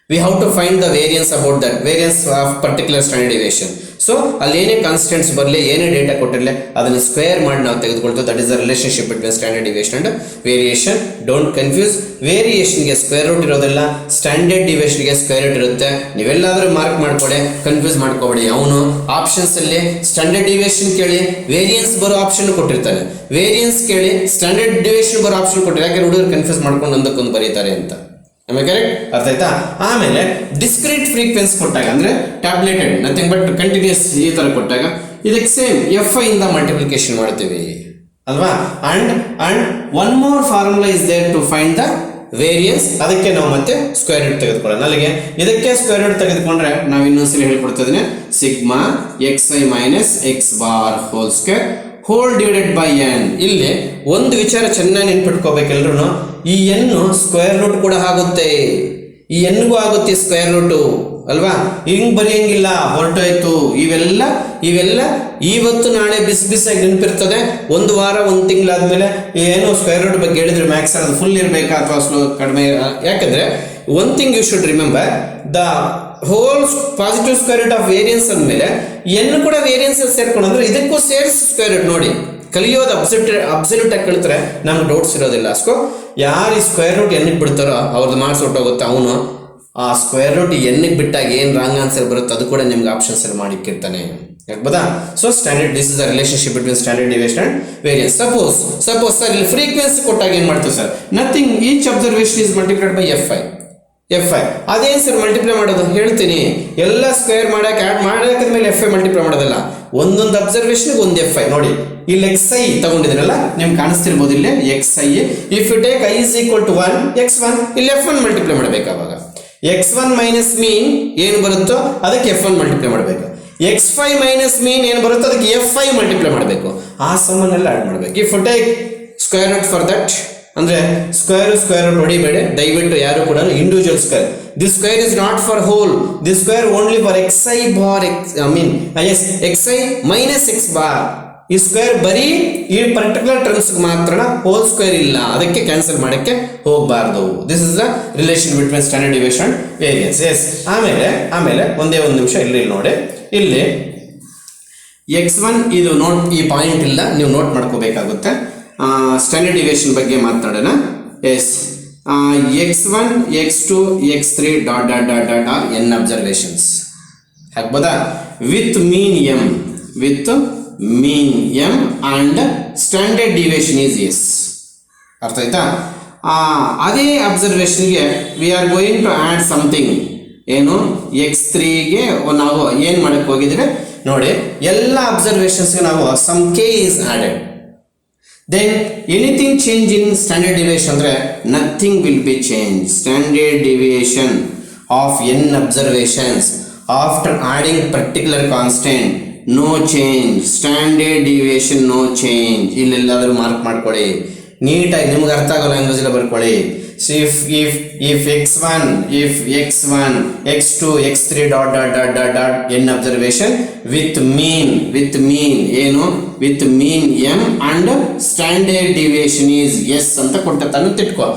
we have to find the variance about that variance of particular standard deviation. So ಅಲ್ಲಿ ಏನೇ ಕಾನ್ಸ್ಟೆಂಟ್ಸ್ ಬರಲಿ, ಏನೇ ಡೇಟಾ ಕೊಟ್ಟಿರಲಿ, ಅದನ್ನು ಸ್ಕ್ವೇರ್ ಮಾಡಿ ನಾವು ತೆಗೆದುಕೊಳ್ತೀವಿ. That is the relationship between standard deviation and variation. Don't confuse. ವೇರಿಯೇಷನ್ಗೆ square root ಇರೋದಿಲ್ಲ, ಸ್ಟ್ಯಾಂಡರ್ಡ್ ಡಿವಿಯೇಷನ್ಗೆ ಸ್ಕ್ವೇರ್ ರೂಟ್ ಇರುತ್ತೆ. ನೀವೆಲ್ಲಾದರೂ ಮಾರ್ಕ್ ಮಾಡ್ಕೊಳ್ಳಿ, ಕನ್ಫ್ಯೂಸ್ ಮಾಡ್ಕೋಬೇಡಿ. ಅವನು ಆಪ್ಷನ್ಸ್ ಅಲ್ಲಿ ಸ್ಟ್ಯಾಂಡರ್ಡ್ ಡಿವಿಯೇಷನ್ ಕೇಳಿ ವೇರಿಯನ್ಸ್ ಬರೋ ಆಪ್ಷನ್ ಕೊಟ್ಟಿರ್ತಾನೆ, ವೇರಿಯನ್ಸ್ ಕೇಳಿ ಸ್ಟ್ಯಾಂಡರ್ಡ್ ಡಿವಿಯೇಷನ್ ಬರೋ ಆಪ್ಷನ್ ಕೊಟ್ಟಿರ್ತಾರೆ. ಯಾಕೆ ಹುಡುಗರು ಕನ್ಫ್ಯೂಸ್ ಮಾಡ್ಕೊಂಡು ಒಂದಕ್ಕೊಂದು ಬರೀತಾರೆ ಅಂತ. ಕರೆಕ್ಟ್? ಅರ್ಥ ಆಯ್ತಾ? ಆಮೇಲೆ ಡಿಸ್ಕ್ರೀಟ್ ಫ್ರೀಕ್ವೆನ್ಸಿ ಕೊಟ್ಟಾಗ ಅಂದ್ರೆ ಟ್ಯಾಬ್ಲೆಟೆಡ್ ನಥಿಂಗ್ ಬಟ್ ಕಂಟಿನ್ಯೂಸ್ ಈ ತರ ಕೊಟ್ಟಾಗ ಇದಕ್ಕೆ ಸೇಮ್ FI ಇಂದ ಮಲ್ಟಿಪ್ಲಿಕೇಶನ್ ಮಾಡ್ತೀವಿ ಅಲ್ವಾ? And one more formula is there to find the variance. ಅದಕ್ಕೆ ನಾವು ಮತ್ತೆ ಸ್ಕ್ವೇರ್ ರೂಟ್ ತೆಗೆದುಕೊಳ್ಳೋಣ. ಅಲ್ಲಿಗೆ ಇದಕ್ಕೆ ಸ್ಕ್ವೇರ್ ರೂಟ್ ತೆಗೆದುಕೊಂಡ್ರೆ ನಾವು ಇನ್ನೊಂದ್ಸರಿ ಹೇಳ್ಕೊಡ್ತಿದ್ದೀನಿ. Sigma xi minus x bar whole square whole divided by n. ಇಲ್ಲಿ ಒಂದು ವಿಚಾರ ಚೆನ್ನಾಗಿ ನೆನ್ಪಿಟ್ಕೋಬೇಕೆಲ್ರು, ಈ n ಸ್ಕ್ವೇರ್ ರೂಟ್ ಕೂಡ ಆಗುತ್ತೆ, ಈ n-ಗೂ ಆಗುತ್ತೆ ಸ್ಕ್ವೇರ್ ರೂಟು ಅಲ್ವಾ? ಹಿಂಗ್ ಬರೆಯಂಗಿಲ್ಲ, ಹೊರಟೋಯ್ತು. ಇವೆಲ್ಲ ಇವತ್ತು ನಾಳೆ ಬಿಸಿಯಾಗಿ ನೆನಪಿರ್ತದೆ. ಒಂದು ವಾರ ಒಂದು ತಿಂಗಳಾದ್ಮೇಲೆ ಏನು ಸ್ಕ್ವೇರ್ ರೂಟ್ ಬಗ್ಗೆ ಹೇಳಿದ್ರೆ ಮ್ಯಾಕ್ಸ್ ಅದು ಫುಲ್ ಇರಬೇಕಾ ಅಥವಾ ಸ್ಲೋ ಕಡಿಮೆ? ಯಾಕಂದ್ರೆ one thing you should remember, the whole positive square root of variance ಅಂದಮೇಲೆ n ಕೂಡ ವೇರಿಯನ್ಸ್ ಸೇರ್ಕೊಂಡು ಅಂದ್ರೆ ಇದಕ್ಕೂ ಸೇರಿಸಿ ಸ್ಕ್ವೇರ್ ರೂಟ್ ನೋಡಿ. ಕಲಿಯೋದು ಅಬ್ಸಲ್ಯೂಟ್ ಆಗಿ ಕಲಿತ್ರೆ ನಮ್ಗೆ ಡೌಟ್ಸ್ ಇರೋದಿಲ್ಲ. ಅಸ್ಕೋ ಯಾರು ಈ ಸ್ಕ್ವೇರ್ ರೂಟ್ n ಬಿಡ್ತಾರೋ ಅವ್ರದ್ದು ಮಾರ್ಕ್ಸ್ ಹೊಟ್ಟೋಗುತ್ತೆ. ಅವನು ಆ ಸ್ಕ್ವೇರ್ ರೂಟ್ n ಬಿಟ್ಟಾಗ ಏನು ರಾಂಗ್ ಆನ್ಸರ್ ಬರುತ್ತೆ ಅದು ಕೂಡ ನಿಮ್ಗೆ ಆಪ್ಷನ್ಸ್ ಅಲ್ಲಿ ಮಾಡಿಕ್ಕಿರ್ತಾನೆ. ಯಾಕಬೋದಾ? So standard, this is the relationship between standard deviation and variance. Suppose sir ಇಲ್ಲಿ ಫ್ರೀಕ್ವೆನ್ಸಿ ಕೊಟ್ಟಾಗ ಏನು ಮಾಡ್ತೀವಿ sir? Nothing, each observation is multiplied by FI. ಅದೇನು ಸರ್ ಮಲ್ಟಿಪ್ಲೈ ಮಾಡೋದು? ಹೇಳ್ತೀನಿ. ಎಲ್ಲ ಸ್ಕ್ವೇರ್ ಮಾಡಕ್ಕೆ ಆ್ಯಡ್ ಮಾಡಾಕದ್ಮೇಲೆ FI ಮಲ್ಟಿಪ್ಲೈ ಮಾಡೋದಲ್ಲ, ಒಂದೊಂದು ಅಬ್ಸರ್ವೇಷನ್ಗೆ ಒಂದು FI. ನೋಡಿ ಇಲ್ಲಿ xi ತಗೊಂಡಿದ್ರಲ್ಲ, ನಿಮ್ಗೆ ಕಾಣಿಸ್ತಿರ್ಬೋದು ಇಲ್ಲಿ xi. If you take i is equal to 1, x1, ಇಲ್ಲಿ f1 ಮಲ್ಟಿಪ್ಲೈ ಮಾಡಬೇಕು. ಅವಾಗ x1 ಮೈನಸ್ ಮೀನ್ ಏನು ಬರುತ್ತೋ ಅದಕ್ಕೆ f1 ಮಲ್ಟಿಪ್ಲೈ ಮಾಡಬೇಕು. x5 ಮೈನಸ್ ಮೀನ್ ಏನು ಬರುತ್ತೋ ಅದಕ್ಕೆ f5 ಮಲ್ಟಿಪ್ಲೈ ಮಾಡಬೇಕು. ಆ ಸಮ್ಮನ್ನೆಲ್ಲ ಆ್ಯಡ್ ಮಾಡಬೇಕು. If you take square root for that ಅಂದ್ರೆ ಸ್ಕ್ವೇರ್ ರೂಟ್ ಹೊಡಿಬೇಡಿ ದಯವಿಟ್ಟು ಯಾರು ಕೂಡ. Individual square, this square is not for whole, this square only for xi bar xi minus x bar. ಈ ಸ್ಕ್ವೇರ್ ಬರೀ ಈ ಪರ್ಟಿಕ್ಯುಲರ್ ಟರ್ಮ್ಸ್ ಮಾತ್ರ, ಹೋಲ್ ಸ್ಕ್ವೇರ್ ಇಲ್ಲ, ಅದಕ್ಕೆ ಕ್ಯಾನ್ಸಲ್ ಮಾಡಕ್ಕೆ ಹೋಗಬಾರ್ದು. This is the relation between standard deviation and variance. Yes. ಆಮೇಲೆ ಒಂದೇ ಒಂದು ನಿಮಿಷ ಇಲ್ಲಿ ನೋಡಿ. ಇಲ್ಲಿ x1 ಇದು ನೋಟ್, ಈ ಪಾಯಿಂಟ್ ಇಲ್ಲ, ನೀವು ನೋಟ್ ಮಾಡ್ಕೋಬೇಕಾಗುತ್ತೆ. ಸ್ಟ್ಯಾಂಡರ್ಡ್ ಡಿವಿಯೇಷನ್ ಬಗ್ಗೆ ಮಾತಾಡೋಣ. S. x1 x2 x3 dot are n observations ಹಾಕ್ಬೋದಾ? With mean m and standard deviation is S. ಅರ್ಥ ಆಯ್ತಾ? ಅದೇ ಅಬ್ಸರ್ವೇಷನ್ಗೆ we are going to add something. ಏನು? x3ಗೆ ನಾವು ಏನು ಮಾಡಕ್ಕೆ ಹೋಗಿದ್ರೆ ನೋಡಿ, ಎಲ್ಲ ಅಬ್ಸರ್ವೇಷನ್ಸ್ಗೆ ನಾವು some k is added. Then anything change in standard deviation ಅಂದ್ರೆ nothing will be changed. Standard deviation of n observations after adding particular constant, no change. Standard deviation no change. ಇಲ್ಲೆಲ್ಲಾದರೂ ಮಾರ್ಕ್ ಮಾಡ್ಕೊಳ್ಳಿ ನೀಟಾಗಿ, ನಿಮ್ಗೆ ಅರ್ಥ ಆಗೋ ಲ್ಯಾಂಗ್ವೇಜ್ ಎಲ್ಲ ಬರ್ಕೊಳ್ಳಿ. if x1 x2 x3 dot n observation with mean ಏನು? with mean m and standard deviation is s ಅಂತ ಕೊಟ್ಟಿರ್ತಾನೆ ಅಂತ ಇಟ್ಕೋ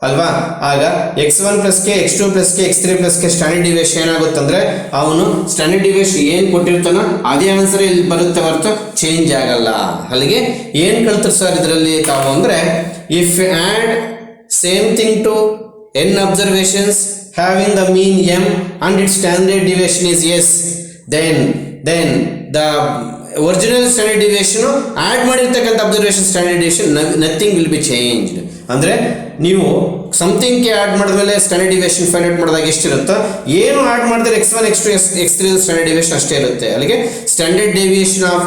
ಅಲ್ವಾ? ಆಗ x1 plus k x2 plus k x3 plus k standard deviation ಏನಾಗುತ್ತಂದ್ರೆ ಅವನು ಸ್ಟ್ಯಾಂಡರ್ಡ್ ಡಿವಿಯೇಷನ್ ಏನು ಕೊಟ್ಟಿರ್ತಾನೋ ಅದೇ ಆನ್ಸರ್ ಇಲ್ಲಿ ಬರುತ್ತೆ ಹೊರತು ಚೇಂಜ್ ಆಗಲ್ಲ. ಅಲ್ಲಿಗೆ ಏನು ಕಳ್ತಾರೆ ಸರ್ ಇದರಲ್ಲಿ ತಾವು ಅಂದ್ರೆ if you add same thing to n observations having the mean m and its standard deviation is s, then the original standard deviation add ಮಾಡಿರ್ತಕ್ಕಂಥ observation standard deviation nothing will be changed. ಅಂದರೆ ನೀವು ಸಮಥಿಂಗ್ಗೆ add ಮಾಡಿದ್ಮೇಲೆ standard deviation find out ಮಾಡಿದಾಗ ಎಷ್ಟಿರುತ್ತೋ ಏನು add ಮಾಡಿದ್ರೆ x1 x2 x3 standard deviation ಅಷ್ಟೇ ಇರುತ್ತೆ. ಅಲ್ಲಿಗೆ standard deviation of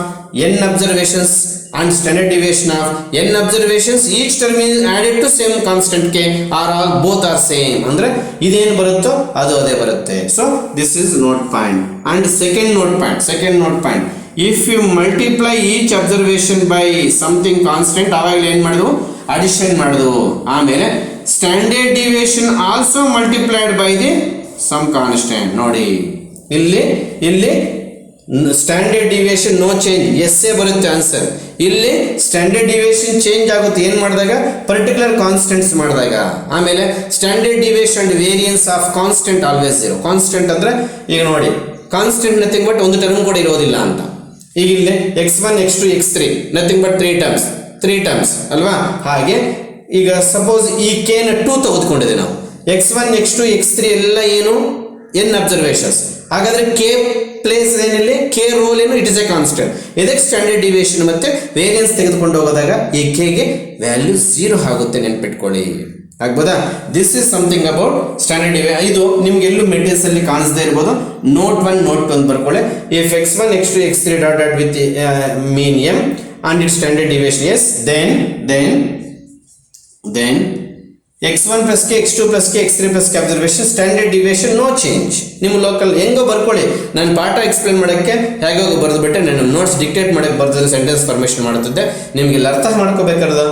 n observations and standard deviation of n observations each term is added to same constant k or all both are same. ಅಂದ್ರೆ ಇದೇನು ಬರುತ್ತೋ ಅದು ಅದೇ ಬರುತ್ತೆ. So this is note point. And second note point if you multiply each observation by something constant ಆವಾಗಲೇ ಏನು ಮಾಡಿದ್ವು, addition ಮಾಡಿದ್ವು. ಆಮೇಲೆ standard deviation also multiplied by the some constant. ನೋಡಿ ಇಲ್ಲಿ ಸ್ಟ್ಯಾಂಡರ್ಡ್ ಡಿವಿಯೇಷನ್ ನೋ ಚೇಂಜ್, ಎಸ್ ಎ ಬರುತ್ತೆ ಆನ್ಸರ್. ಇಲ್ಲಿ ಸ್ಟ್ಯಾಂಡರ್ಡ್ ಡಿವಿಯೇಷನ್ ಚೇಂಜ್ ಆಗುತ್ತೆ ಏನು ಮಾಡಿದಾಗ, ಪರ್ಟಿಕ್ಯುಲರ್ ಕಾನ್ಸ್ಟೆಂಟ್ಸ್ ಮಾಡಿದಾಗ. ಆಮೇಲೆ standard deviation and variance of constant always zero. Constant ಅಂದ್ರೆ ಈಗ ನೋಡಿ ಕಾನ್ಸ್ಟೆಂಟ್ ನಥಿಂಗ್ ಬಟ್ ಒಂದು ಟರ್ಮ್ ಕೂಡ ಇರೋದಿಲ್ಲ ಅಂತ. ಈಗ ಇಲ್ಲಿ x1 x2 x3 nothing but three terms ಅಲ್ವಾ. ಹಾಗೆ ಈಗ ಸಪೋಸ್ ಈ ಕೆ ನ 2 ತೆಗೆದುಕೊಂಡಿದೆ ನಾವು, x1 x2 x3 ಎಲ್ಲ ಏನು n ಅಬ್ಸರ್ವೇಷನ್ಸ್. ಹಾಗಾದ್ರೆ ಕೆ ಪ್ಲೇಸ್ ಏನಿಲ್ಲ, ಕೆ ರೋಲ್ ಏನು, ಇಟ್ ಇಸ್ ಎ ಕಾನ್ಸ್ಟೆಂಟ್. ಇದಕ್ಕೆ ಸ್ಟ್ಯಾಂಡರ್ಡ್ ಡಿವಿಯೇಷನ್ ಮತ್ತೆ ವೇರಿಯನ್ಸ್ ತೆಗೆದುಕೊಂಡು ಹೋಗೋದಾಗ ಈ ಕೆಗೆ ವ್ಯಾಲ್ಯೂ 0 ಆಗುತ್ತೆ, ನೆನ್ಪಿಟ್ಕೊಳ್ಳಿ. ಆಗ್ಬೋದಾ? This is something about standard deviation. ಇದು ನಿಮ್ಗೆ ಎಲ್ಲೂ ಮೆಟೀರಿಯಲ್ಸ್ ಅಲ್ಲಿ ಕಾಣಿಸದೇ ಇರ್ಬೋದು. ನೋಟ್ 1 ಬರ್ಕೊಳ್ಳಿ. If x1 x2 x3 dot with mean m and its standard deviation yes, then x1 plus k x2 plus k x3 plus k observation standard deviation no change. ನಿಮ್ಮ local ಹೆಂಗೋ ಬರ್ಕೊಳ್ಳಿ. ನಾನು ಪಾಠ explain ಮಾಡೋಕ್ಕೆ ಹೇಗೋ ಬರೆದುಬಿಟ್ಟೆ, ನಾನು notes dictate ಮಾಡೋಕ್ಕೆ ಬರ್ದಿದ್ದು sentence formation ಮಾಡುತ್ತಿದ್ದೆ. ನಿಮಗೆ ಅರ್ಥ ಮಾಡ್ಕೋಬೇಕಾದ್ರೆ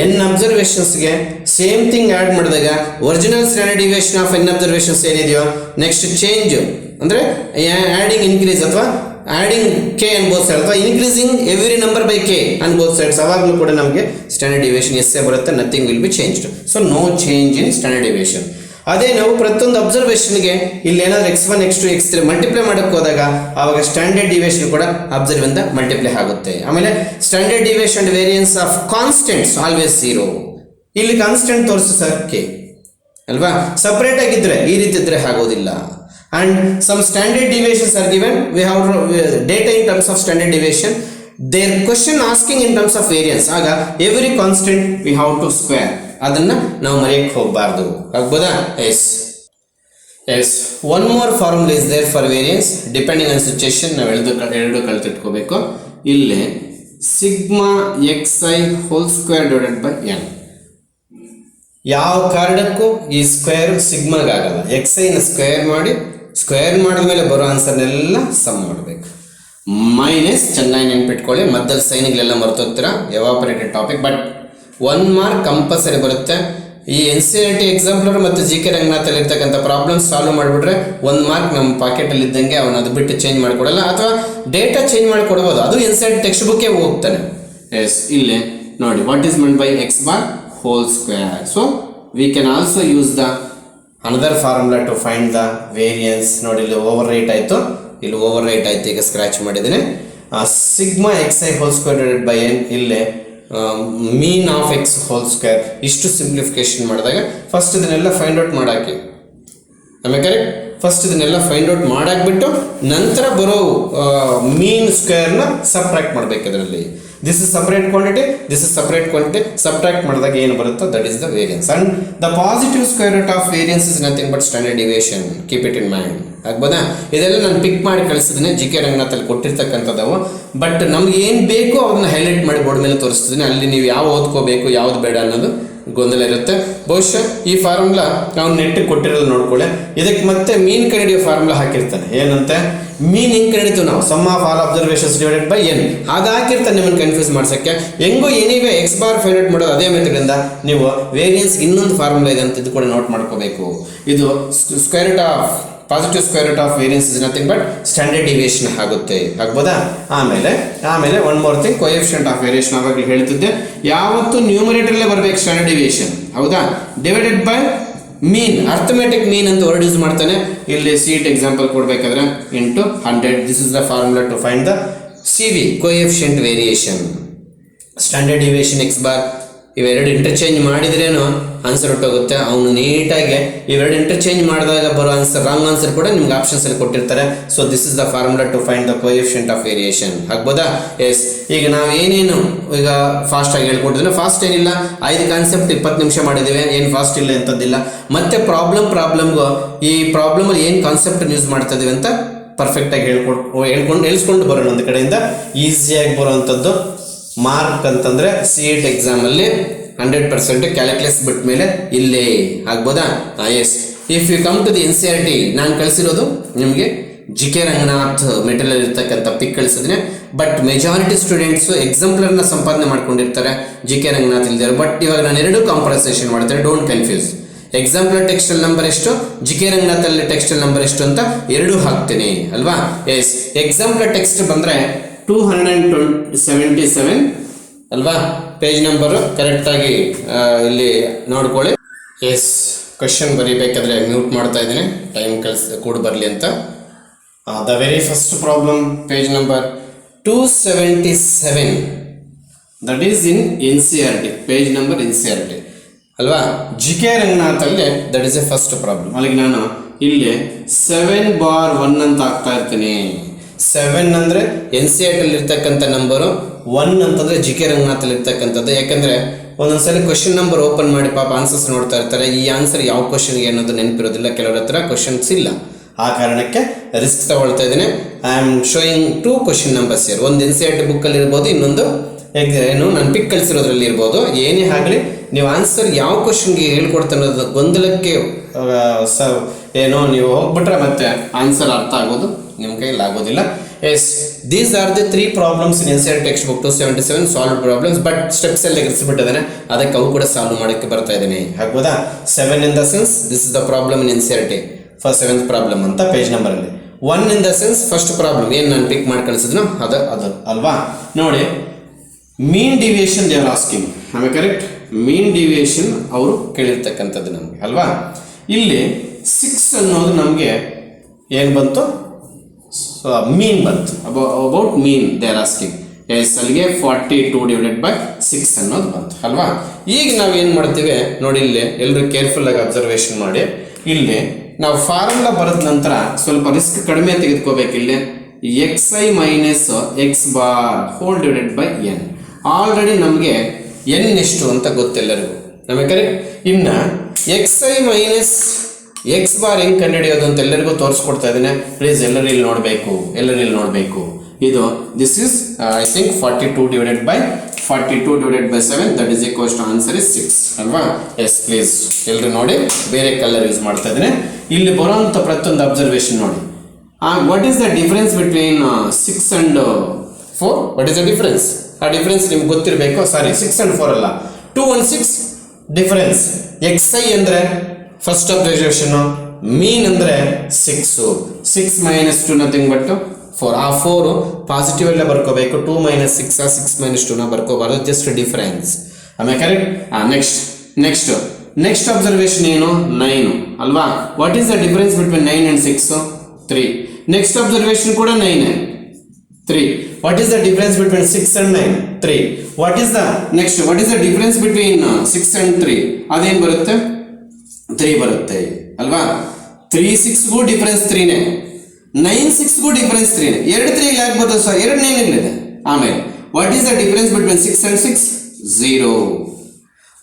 n ಅಬ್ಸರ್ವೇಷನ್ಸ್ಗೆ ಸೇಮ್ ಥಿಂಗ್ ಆ್ಯಡ್ ಮಾಡಿದಾಗ original standard deviation of n observations ಏನಿದೆಯೋ ನೆಕ್ಸ್ಟ್ ಚೇಂಜ್ ಅಂದರೆ ಆ್ಯಡಿಂಗ್ ಇನ್ಕ್ರೀಸ್ ಅಥವಾ adding K on both side ಅಥವಾ increasing every number by K on both sides, ಅವಾಗಲೂ ಕೂಡ ನಮಗೆ ಸ್ಟ್ಯಾಂಡರ್ಡ್ ಡಿವಿಯೇಷನ್ ಎಸ್ಸೇ ಬರುತ್ತೆ, nothing will be changed. So no change in standard deviation. ಅದೇ ನಾವು ಪ್ರತಿಯೊಂದು ಅಬ್ಸರ್ವೇಷನ್ಗೆ ಇಲ್ಲಿ ಏನಾದರೂ x1 x2 x3 ಮಲ್ಟಿಪ್ಲೈ ಮಾಡೋಕ್ಕೆ ಹೋದಾಗ ಆವಾಗ ಸ್ಟ್ಯಾಂಡರ್ಡ್ ಡಿವಿಯೇಷನ್ ಕೂಡ ಅಬ್ಸರ್ವ್ ಇಂದ ಮಲ್ಟಿಪ್ಲೈ ಆಗುತ್ತೆ. ಆಮೇಲೆ standard deviation variance of constants always 0. ಇಲ್ಲಿ ಕಾನ್ಸ್ಟೆಂಟ್ ತೋರಿಸು ಸರ್ ಕೆ ಅಲ್ವಾ, ಸಪರೇಟ್ ಆಗಿದ್ರೆ ಈ ರೀತಿ ಇದ್ರೆ ಆಗೋದಿಲ್ಲ. And some standard deviations are given. We have data in terms of standard deviation. Their question asking in terms of variance. ಆಗ every constant we have to square. ಅದನ್ನ ನಾವು ಮರೆಯಕ್ಕೆ ಹೋಗಬಾರ್ದು. ಆಗ್ಬೋದಾ? Yes one more formula is there for variance depending on situation. ನಾವು ಎರಡು ಕಲ್ತಿಟ್ಕೋಬೇಕು. ಇಲ್ಲಿ sigma xi whole square divided by n. ಯಾವ ಕಾರಣಕ್ಕೂ ಈ ಸ್ಕ್ವೇರ್ ಸಿಗ್ಮಾಗಾಗಲ್ಲ. xi ನ ಸ್ಕ್ವೇರ್ ಮಾಡಿದ್ಮೇಲೆ ಬರೋ ಆನ್ಸರ್ನೆಲ್ಲ ಸಮ್ ಮಾಡಬೇಕು. ಮೈನಸ್ ಚೆನ್ನಾಗಿ ನೆನ್ಪಿಟ್ಕೊಳ್ಳಿ, ಮಧ್ಯದಲ್ಲಿ ಸೈನ್ಗಳೆಲ್ಲ ಮರ್ತೋಗ್ತೀರಾ, evaporated topic. But 1 mark compulsory ಬರುತ್ತೆ. ಈ NCERT ಎಕ್ಸಾಂಪಲ್ ಮತ್ತು GK ರಂಗನಾಥಲ್ಲಿ ಇರ್ತಕ್ಕಂಥ ಪ್ರಾಬ್ಲಮ್ಸ್ ಸಾಲ್ವ್ ಮಾಡಿಬಿಟ್ರೆ 1 ಮಾರ್ಕ್ ನಮ್ಮ ಪಾಕೆಟಲ್ಲಿ ಇದ್ದಂಗೆ. ಅವನು ಅದು ಬಿಟ್ಟು ಚೇಂಜ್ ಮಾಡಿಕೊಡಲ್ಲ ಅಥವಾ ಡೇಟಾ ಚೇಂಜ್ ಮಾಡಿಕೊಡ್ಬೋದು, ಅದು NCERT ಟೆಕ್ಸ್ಟ್ ಬುಕ್ಕೇ ಹೋಗ್ತಾನೆ. ಎಸ್ ಇಲ್ಲಿ ನೋಡಿ what is meant by x bar whole square. So we can also use the another formula to find the variance. ನೋಡಿ ಇಲ್ಲಿ ಓವರ್ ರೈಟ್ ಆಯಿತು, ಇಲ್ಲಿ ಓವರ್ ರೈಟ್ ಆಯಿತು, ಈಗ ಸ್ಕ್ರ್ಯಾಚ್ ಮಾಡಿದ್ದೀನಿ. Sigma xi whole square divided by n, ಇಲ್ಲೇ mean of x whole square. ಇಷ್ಟು simplification ಮಾಡಿದಾಗ ಫಸ್ಟ್ ಇದನ್ನೆಲ್ಲ ಫೈಂಡ್ ಔಟ್ ಮಾಡಾಕಿ, ಆಮೇಲೆ ಕರೆಕ್ಟ್ ಫಸ್ಟ್ ಇದನ್ನೆಲ್ಲ ಫೈಂಡ್ ಔಟ್ ಮಾಡಾಕ್ಬಿಟ್ಟು ನಂತರ ಬರೋ ಮೀನ್ ಸ್ಕ್ವೇರ್ನ ಸಬ್ಟ್ರಾಕ್ಟ್ ಮಾಡಬೇಕು. ಇದರಲ್ಲಿ this is separate quantity, this is separate quantity, subtract ಮಾಡಿದಾಗ ಏನು ಬರುತ್ತೋ that is the variance. And the positive square root of variance is nothing but standard deviation. Keep it in mind. ಆಗ್ಬೋದಾ? ಇದೆಲ್ಲ ನಾನು pick ಮಾಡಿ ಕಳಿಸಿದ್ದೀನಿ, GK ರಂಗನಾಥಲ್ಲಿ ಕೊಟ್ಟಿರ್ತಕ್ಕಂಥದ್ದವು. But ನಮ್ಗೆ ಏನು ಬೇಕೋ ಅದನ್ನ ಹೈಲೈಟ್ ಮಾಡಿ ಬೋರ್ಡ್ ಮೇಲೆ ತೋರಿಸ್ತಿದ್ದೀನಿ. ಅಲ್ಲಿ ನೀವು ಯಾವ ಓದ್ಕೋಬೇಕು ಯಾವ್ದು ಬೇಡ ಅನ್ನೋದು ಗೊಂದಲ ಇರುತ್ತೆ. ಬಹುಶಃ ಈ ಫಾರ್ಮುಲಾ ನಾವು ನೆಟ್ಟಿಗೆ ಕೊಟ್ಟಿರೋದು ನೋಡ್ಕೊಳ್ಳಿ. ಇದಕ್ಕೆ ಮತ್ತೆ ಮೀನ್ ಕಂಡಿಡಿಯೋ ಫಾರ್ಮುಲಾ ಹಾಕಿರ್ತಾನೆ. ಏನಂತೆ ಮೀನ್ ಹೆಂಗೆ ಕಂಡಿಡಿತೀವಿ ನಾವು, sum of all observations divided by n. ಅದು ಹಾಕಿರ್ತಾನೆ ನಿಮ್ಮನ್ನು ಕನ್ಫ್ಯೂಸ್ ಮಾಡ್ಸೋಕ್ಕೆ. ಹೆಂಗೋ ಏನಿವೆ x ಬಾರ್ ಫೈಂಡ್ ಔಟ್ ಮಾಡೋದು ಅದೇ ಮೆಥಡಿಂದ ನೀವು ವೇರಿಯನ್ಸ್ ಇನ್ನೊಂದು ಫಾರ್ಮುಲಾ ಇದೆ ಅಂತ ಇದು ಕೂಡ ನೋಟ್ ಮಾಡ್ಕೋಬೇಕು. ಇದು square root of positive square root of variance is nothing but standard deviation ಆಗುತ್ತೆ. ಆಗ್ಬೋದಾ? ಆಮೇಲೆ one more thing, coefficient of variation ಆವಾಗಲೇ ಹೇಳ್ತಿದ್ದೆ, ಯಾವತ್ತು ನ್ಯೂಮರೇಟರ್ಲೇ ಬರಬೇಕು ಸ್ಟ್ಯಾಂಡರ್ಡ್ ಡಿವಿಯೇಷನ್. ಹೌದಾ? Divided by mean, arithmetic mean ಅಂತ ವರ್ಡ್ ಯೂಸ್ ಮಾಡ್ತಾನೆ. ಇಲ್ಲಿ ಸೀಟ್ ಎಕ್ಸಾಂಪಲ್ ಕೊಡಬೇಕಾದ್ರೆ into 100. This is the formula to find the CV coefficient variation. Standard deviation x bar ಇವೆರಡು ಇಂಟರ್ಚೇಂಜ್ ಮಾಡಿದ್ರೇನು ಆನ್ಸರ್ ಹೊಟ್ಟೋಗುತ್ತೆ. ಅವನು ನೀಟಾಗಿ ಇವೆರಡು ಇಂಟರ್ಚೇಂಜ್ ಮಾಡಿದಾಗ ಬರೋ ಆನ್ಸರ್ ರಾಂಗ್ ಆನ್ಸರ್ ಕೂಡ ನಿಮ್ಗೆ ಆಪ್ಷನ್ಸ್ ಅಲ್ಲಿ ಕೊಟ್ಟಿರ್ತಾರೆ. So this is the formula to find the coefficient of variation. ಆಗ್ಬೋದಾ? ಎಸ್. ಈಗ ನಾವು ಏನೇನು ಈಗ ಫಾಸ್ಟ್ ಆಗಿ ಹೇಳ್ಕೊಟ್ಟಿದ್ರೆ, ಫಾಸ್ಟ್ ಏನಿಲ್ಲ, 5 ಕಾನ್ಸೆಪ್ಟ್ 20 ನಿಮಿಷ ಮಾಡಿದ್ದೇವೆ, ಏನು ಫಾಸ್ಟ್ ಇಲ್ಲ ಎಂಥದ್ದಿಲ್ಲ. ಮತ್ತೆ ಪ್ರಾಬ್ಲಮ್ಗೂ ಈ ಪ್ರಾಬ್ಲಮಲ್ಲಿ ಏನು ಕಾನ್ಸೆಪ್ಟ್ ಯೂಸ್ ಮಾಡ್ತಾ ಇದೀವಿ ಅಂತ ಪರ್ಫೆಕ್ಟಾಗಿ ಹೇಳ್ಸ್ಕೊಂಡು ಬರೋಣ. ಒಂದು ಕಡೆಯಿಂದ ಈಸಿಯಾಗಿ ಬರೋವಂಥದ್ದು ಮಾರ್ಕ್ ಅಂತಂದರೆ CET ಎಕ್ಸಾಮಲ್ಲಿ 100% ಕ್ಯಾಲ್ಕುಲಸ್ ಬಿಟ್ಟ ಮೇಲೆ ಇಲ್ಲೇ. ಆಗ್ಬೋದಾ? Yes. If you come to the NCERT, ನಾನು ಕಳಿಸಿರೋದು ನಿಮಗೆ GK ರಂಗನಾಥ್ ಮೆಟೀರಿಯಲ್ ಇರ್ತಕ್ಕಂಥ ಪಿಕ್ ಕಳಿಸಿದ್ರೆ, ಬಟ್ ಮೆಜಾರಿಟಿ ಸ್ಟೂಡೆಂಟ್ಸು ಎಕ್ಸಾಂಪ್ಲರ್ನ ಸಂಪಾದನೆ ಮಾಡ್ಕೊಂಡಿರ್ತಾರೆ, GK ರಂಗನಾಥ್ ಇಲ್ದಿರೋ. ಬಟ್ ಇವಾಗ ನಾನು 2 ಕಾಂಪನ್ಸೇಷನ್ ಮಾಡ್ತೇನೆ, ಡೋಂಟ್ ಕನ್ಫ್ಯೂಸ್. ಎಕ್ಸಾಂಪ್ಲರ್ ಟೆಕ್ಸ್ಟಲ್ ನಂಬರ್ ಎಷ್ಟು, GK ರಂಗನಾಥ್ ಅಲ್ಲಿ ಟೆಕ್ಸ್ಟಲ್ ನಂಬರ್ ಎಷ್ಟು ಅಂತ 2 ಹಾಕ್ತೀನಿ ಅಲ್ವಾ? ಎಸ್. ಎಕ್ಸಾಂಪ್ಲರ್ ಟೆಕ್ಸ್ಟ್ ಬಂದರೆ 277 ಅಲ್ವಾ? ಪೇಜ್ ನಂಬರು ಕರೆಕ್ಟಾಗಿ ಇಲ್ಲಿ ನೋಡ್ಕೊಳ್ಳಿ. ಎಸ್. ಕ್ವಶನ್ ಬರೀಬೇಕಾದ್ರೆ ಮ್ಯೂಟ್ ಮಾಡ್ತಾ ಇದ್ದೀನಿ, ಟೈಮ್ ಕೂಡ ಬರಲಿ ಅಂತ. The very first problem, page number 277, that is in NCERT, page number NCERT ಅಲ್ವಾ? GK ರಂಗನಾಥ್ ಅಲ್ಲಿ that is A first problem. ಅಲ್ಲಿಗೆ ನಾನು ಇಲ್ಲಿ 7/1 ಅಂತ ಹಾಕ್ತಾ ಇರ್ತೀನಿ. 7 ಅಂದರೆ NCERT ಅಲ್ಲಿ ಇರ್ತಕ್ಕಂಥ ನಂಬರು, 1 ಅಂತಂದರೆ GK ರಂಗನಾಥ್ ಅಲ್ಲಿ ಇರ್ತಕ್ಕಂಥದ್ದು. ಯಾಕಂದರೆ ಒಂದೊಂದ್ಸಲ ಕ್ವಶನ್ ನಂಬರ್ ಓಪನ್ ಮಾಡಿ ಪಾಪ ಆನ್ಸರ್ಸ್ ನೋಡ್ತಾ ಇರ್ತಾರೆ, ಈ ಆನ್ಸರ್ ಯಾವ ಕ್ವಶನ್ಗೆ ಅನ್ನೋದು ನೆನಪಿರೋದಿಲ್ಲ, ಕೆಲವರ ಹತ್ರ ಕ್ವಶನ್ಸ್ ಇಲ್ಲ. ಆ ಕಾರಣಕ್ಕೆ ರಿಸ್ಕ್ ತಗೊಳ್ತಾ ಇದ್ದೀನಿ. I am showing 2 question numbers year. ಒಂದು NCERT ಬುಕ್ಕಲ್ಲಿ ಇರ್ಬೋದು, ಇನ್ನೊಂದು ಏನು ನಾನು ಪಿಕ್ ಕಳಿಸಿರೋದ್ರಲ್ಲಿ ಇರ್ಬೋದು. ಏನೇ ಆಗಲಿ ನೀವು ಆನ್ಸರ್ ಯಾವ ಕ್ವಶನ್ಗೆ ಹೇಳ್ಕೊಡ್ತಾ ಅನ್ನೋದು ಗೊಂದಲಕ್ಕೆ ಏನೋ ನೀವು ಹೋಗ್ಬಿಟ್ರೆ ಮತ್ತೆ ಆನ್ಸರ್ ಅರ್ಥ ಆಗೋದು ನಿಮ್ಮ ಕೈಯಲ್ಲಿ ಆಗೋದಿಲ್ಲ. Yes. These are the 3 problems in NCERT text book 277 solve problems. But steps ಎಲ್ಲ ಇರಿಸಿಬಿಟ್ಟಿದ್ದಾನೆ, ಅದಕ್ಕೆ ಅವು ಕೂಡ ಸಾಲ್ವ್ ಮಾಡೋಕ್ಕೆ ಬರ್ತಾ ಇದ್ದೀನಿ. ಆಗ್ಬೋದಾ? 7 in the sense this is the problem in NCERT for 7th problem ಅಂತ ಪೇಜ್ ನಂಬರಲ್ಲಿ. 1 in the sense first problem ಏನು ನಾನು ಪಿಕ್ ಮಾಡಿ ಕಳಿಸಿದ್ನೋ ಅದು ಅಲ್ವಾ? ನೋಡಿ, mean deviation they are asking. ಆಮೇಲೆ ಕರೆಕ್ಟ್ ಮೀನ್ ಡಿವಿಯೇಷನ್ ಅವರು ಕೇಳಿರ್ತಕ್ಕಂಥದ್ದು ನಮಗೆ ಅಲ್ವಾ? ಇಲ್ಲಿ 6 ಅನ್ನೋದು ನಮಗೆ ಏನು ಬಂತು, ಮೀನ್ ಬಂತು. About mean they are asking. Yes. ಅಲ್ಲಿಗೆ 42/6 ಅನ್ನೋದು ಬಂತು ಅಲ್ವಾ? ಈಗ ನಾವು ಏನು ಮಾಡ್ತೀವಿ ನೋಡಿ, ಇಲ್ಲಿ ಎಲ್ಲರೂ ಕೇರ್ಫುಲ್ ಆಗಿ ಅಬ್ಸರ್ವೇಷನ್ ಮಾಡಿ. ಇಲ್ಲಿ ನಾವು ಫಾರ್ಮುಲಾ ಬರೆದ ನಂತರ ಸ್ವಲ್ಪ ರಿಸ್ಕ್ ಕಡಿಮೆ ತೆಗೆದುಕೋಬೇಕು. ಇಲ್ಲಿ xi minus x bar hole divided by n. Already ನಮಗೆ n ಎಷ್ಟು ಅಂತ ಗೊತ್ತೆಲ್ಲರಿಗೂ, ನಮಗೆ ಕರೆಕ್ಟ್. ಇನ್ನು xi ಮೈನಸ್ x ಬಾರ್ ಹೆಂಗೆ ಕಂಡುಹಿಡಿಯೋದು ಅಂತ ಎಲ್ಲರಿಗೂ ತೋರಿಸ್ಕೊಡ್ತಾ ಇದ್ದೇನೆ. ಪ್ಲೀಸ್ ಎಲ್ಲರೂ ಇಲ್ಲಿ ನೋಡಬೇಕು. ಇದು this is I think 42/7 that is equals to answer is 6 ಅಲ್ವಾ? ಎಸ್. ಪ್ಲೀಸ್ ಎಲ್ಲರೂ ನೋಡಿ, ಬೇರೆ ಕಲರ್ ಯೂಸ್ ಮಾಡ್ತಾ ಇದ್ದೇನೆ. ಇಲ್ಲಿ ಬರೋಂಥ ಪ್ರತಿಯೊಂದು ಅಬ್ಸರ್ವೇಷನ್ ನೋಡಿ. What is the difference between 6 and 4? What is the difference? ಆ ಡಿಫರೆನ್ಸ್ ನಿಮ್ಗೆ ಗೊತ್ತಿರಬೇಕು. ಸಾರಿ, 6 and 4 ಅಲ್ಲ, 2 and 6 ಡಿಫರೆನ್ಸ್. xi ಅಂದರೆ ಫಸ್ಟ್ ಅಬ್ಸರ್ವೇಷನ್, ಮೀನ್ ಅಂದರೆ 6. 6 - 2 ನಥಿಂಗ್ ಬಟ್ 4. ಆ 4 ಪಾಸಿಟಿವ್ ಎಲ್ಲ ಬರ್ಕೋಬೇಕು. 2 - 6 6 - 2ನ ಬರ್ಕೋಬಾರ್ದು, ಜಸ್ಟ್ ಡಿಫರೆನ್ಸ್. ಆಮೇಲೆ ಕರೆಕ್ಟ್. ನೆಕ್ಸ್ಟ್ ಅಬ್ಸರ್ವೇಷನ್ ಏನು? 9 ಅಲ್ವಾ? What is the difference between 9 and 6? 3. Next observation ಕೂಡ 9 3. What is the difference between 6 and 9? 3. What is the difference between 6 and 3? ಅದೇನು ಬರುತ್ತೆ? 3 ಬರುತ್ತೆ ಅಲ್ವಾ? 3 6ಗೂ ಡಿಫರೆನ್ಸ್ 3ನೇ, 9 6ಗೂ ಡಿಫರೆನ್ಸ್ 3ನೇ. 2 3 ಆಗ್ಬೋದು ಸರ್, 2 9 ಇಲ್ಲಿದೆ. ಆಮೇಲೆ what is the difference between 6 and 6? 0.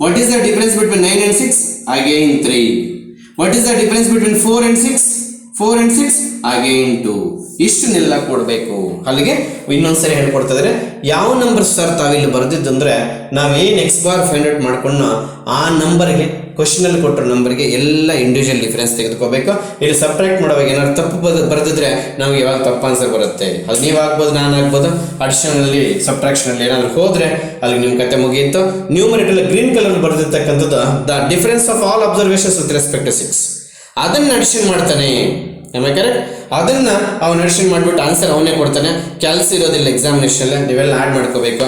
What is the difference between 9 and 6? Again 3. What is the difference between 4 and 6? 4 and 6 again 2. ಇಷ್ಟನ್ನೆಲ್ಲ ಕೊಡಬೇಕು. ಅಲ್ಲಿಗೆ ಇನ್ನೊಂದ್ಸರಿ ಹೇಳ್ಕೊಡ್ತಾ ಇದ್ದಾರೆ, ಯಾವ ನಂಬರ್ ಸರ್ ತಾವಿಲ್ಲಿ ಬರೆದಿದ್ದು ಅಂದರೆ ನಾವೇನು x ಬಾರ್ ಫೈಂಡ್ ಔಟ್ ಮಾಡ್ಕೊಂಡು ಆ ನಂಬರ್ಗೆ ಕ್ವಶನಲ್ಲಿ ಕೊಟ್ಟರು ನಂಬರ್ಗೆ ಎಲ್ಲ ಇಂಡಿವಿಜುವಲ್ ಡಿಫರೆನ್ಸ್ ತೆಗೆದುಕೋಬೇಕು. ಇಲ್ಲಿ ಸಪ್ರೇಟ್ ಮಾಡುವಾಗ ಏನಾದ್ರು ತಪ್ಪು ಬರೆದಿದ್ರೆ ನಮಗೆ ಯಾವಾಗ ತಪ್ಪು ಆನ್ಸರ್ ಬರುತ್ತೆ. ಅದು ನೀವು ಆಗ್ಬೋದು, ನಾನು ಆಗ್ಬೋದು. ಅಡಿಷನಲ್ಲಿ ಸಬ್ಟ್ರಾಕ್ಷನಲ್ಲಿ ಏನಾದರೂ ಹೋದರೆ ಅಲ್ಲಿ ನಿಮ್ಮ ಕತೆ ಮುಗಿಯಿತು. ನ್ಯೂಮರೇಟರ್ ಗ್ರೀನ್ ಕಲರ್ ಬರೆದಿರ್ತಕ್ಕಂಥದ್ದು the difference of all observations with respect to 6. ಅದನ್ನು ಅಡಿಷನ್ ಮಾಡ್ತಾನೆ. ಆಮೇಲೆ ಕರೆಕ್ಟ್, ಅದನ್ನು ಅವನು ಅಡಿಷನ್ ಮಾಡಿಬಿಟ್ಟು ಆನ್ಸರ್ ಅವನೇ ಕೊಡ್ತಾನೆ. ಕ್ಯಾಲ್ಸಿ ಇರೋದಿಲ್ಲ ಎಕ್ಸಾಮಿನೇಷನ್, ನೀವೆಲ್ಲ ಆ್ಯಡ್ ಮಾಡ್ಕೋಬೇಕು.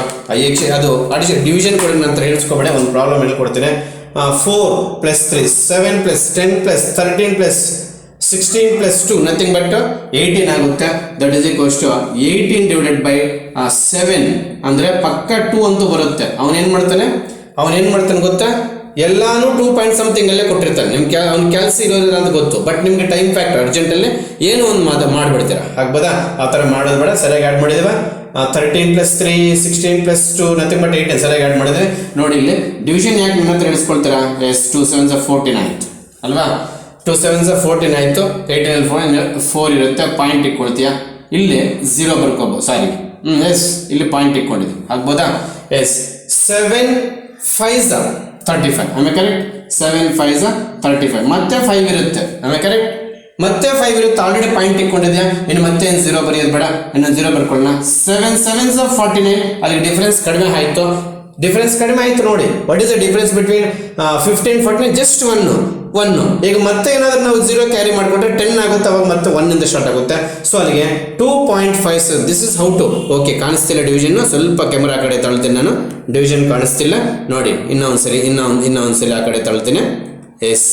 ಅದು ಅಡಿಷನ್ ಡಿವಿಷನ್ ಕೊಡೋ ನಂತರ ಹೇಳ್ಸ್ಕೊಬೇಡ. ಒಂದು ಪ್ರಾಬ್ಲಮ್ ಹೇಳ್ಕೊಡ್ತೀನಿ. 4 + 3 7 + 10 + 13 + 16 + 2 ನಥಿಂಗ್ ಬಟ್ 18 ಆಗುತ್ತೆ. ದಟ್ ಈಸ್ ಈಕ್ವಲ್ಸ್ ಟು 18 / 7 ಅಂದರೆ ಪಕ್ಕ 2 ಅಂತೂ ಬರುತ್ತೆ. ಅವನೇನು ಮಾಡ್ತಾನೆ, ಅವನೇನು ಮಾಡ್ತಾನೆ ಗೊತ್ತಾ, ಎಲ್ಲಾನು 2 ಪಾಯಿಂಟ್ ಸಮಥಿಂಗ್ ಅಲ್ಲೇ ಕೊಟ್ಟಿರ್ತಾನೆ. ನಿಮ್ಗೆ ಅವ್ನ ಕೆಲಸ ಇರೋದಿಲ್ಲ ಅಂತ ಗೊತ್ತು, ಬಟ್ ನಿಮ್ಗೆ ಟೈಮ್ ಫ್ಯಾಕ್ಟರ್ ಅರ್ಜೆಂಟಲ್ಲಿ ಏನೋ ಒಂದು ಮಾಡಿಬಿಡ್ತೀರಾ. ಆಗ್ಬೋದಾ? ಆ ಥರ ಮಾಡೋದು ಬೇಡ. ಸರಿಯಾಗಿ ಆ್ಯಡ್ ಮಾಡಿದೀವ. 13 + 3 16 + 2 ನಥಿಂಗ್ ಬಟ್ 18 ಸರಿಯಾಗಿ ಆ್ಯಡ್ ಮಾಡಿದ್ರೆ ನೋಡಿ. ಇಲ್ಲಿ ಡಿವಿಷನ್ ಯಾಕೆ ನಿಮ್ಮ ಹತ್ರ ಇಳಿಸ್ಕೊಳ್ತೀರಾ? 2 7s 14 ಆಯಿತು ಅಲ್ವಾ? 2 7s 14 ಆಯಿತು. 18 4 ಇರುತ್ತೆ, ಪಾಯಿಂಟ್ ಇಟ್ಕೊಳ್ತೀಯಾ. ಇಲ್ಲಿ 0 ಬರ್ಕೋಬೋದು. ಸಾರಿ, ಎಸ್, ಇಲ್ಲಿ ಪಾಯಿಂಟ್ ಇಟ್ಕೊಂಡಿದ್ವಿ. ಆಗ್ಬೋದಾ? ಎಸ್. 7 5s 35. ಆಮೇಲೆ ಕರೆಕ್ಟ್. 7 5s 35. ಮತ್ತೆ 5 ಇರುತ್ತೆ. ಆಮೇಲೆ ಕರೆಕ್ಟ್. ಮತ್ತೆ 5 ಇರುತ್ತೆ. ಆಲ್ರೆಡಿ ಪಾಯಿಂಟ್ ಇಟ್ಕೊಂಡಿದ್ಯಾ. ಇನ್ನು ಮತ್ತೆ ಏನು 0 ಬರೆಯೋದು ಬೇಡ, ಇನ್ನು 0 ಬರ್ಕೊಳ್ಳೋಣ. 7 7s 49. ಅಲ್ಲಿ ಡಿಫ್ರೆನ್ಸ್ ಕಡಿಮೆ ಆಯಿತು. ಡಿಫ್ರೆನ್ಸ್ ಕಡಿಮೆ ಆಯಿತು ನೋಡಿ. What is the difference between 15 49? Just 1. ಈಗ ಮತ್ತೆ ಏನಾದರೂ ನಾವು 0 ಕ್ಯಾರಿ ಮಾಡಿಕೊಂಡ್ರೆ 10 ಆಗುತ್ತೆ. ಅವಾಗ ಮತ್ತೆ 1 ಇಂದ ಸ್ಟಾರ್ಟ್ ಆಗುತ್ತೆ. ಸೊ ಅಲ್ಲಿಗೆ 2.5. This is how to. Okay, ಕಾಣಿಸ್ತಿಲ್ಲ ಡಿವಿಷನ್. ಸ್ವಲ್ಪ ಕ್ಯಾಮರಾ ಆ ಕಡೆ ತಳ್ತೀನಿ ನಾನು. ಡಿವಿಷನ್ ಕಾಣಿಸ್ತಿಲ್ಲ ನೋಡಿ. ಇನ್ನೊಂದ್ಸರಿ ಆ ಕಡೆ ತಳ್ತೀನಿ. ಎಸ್.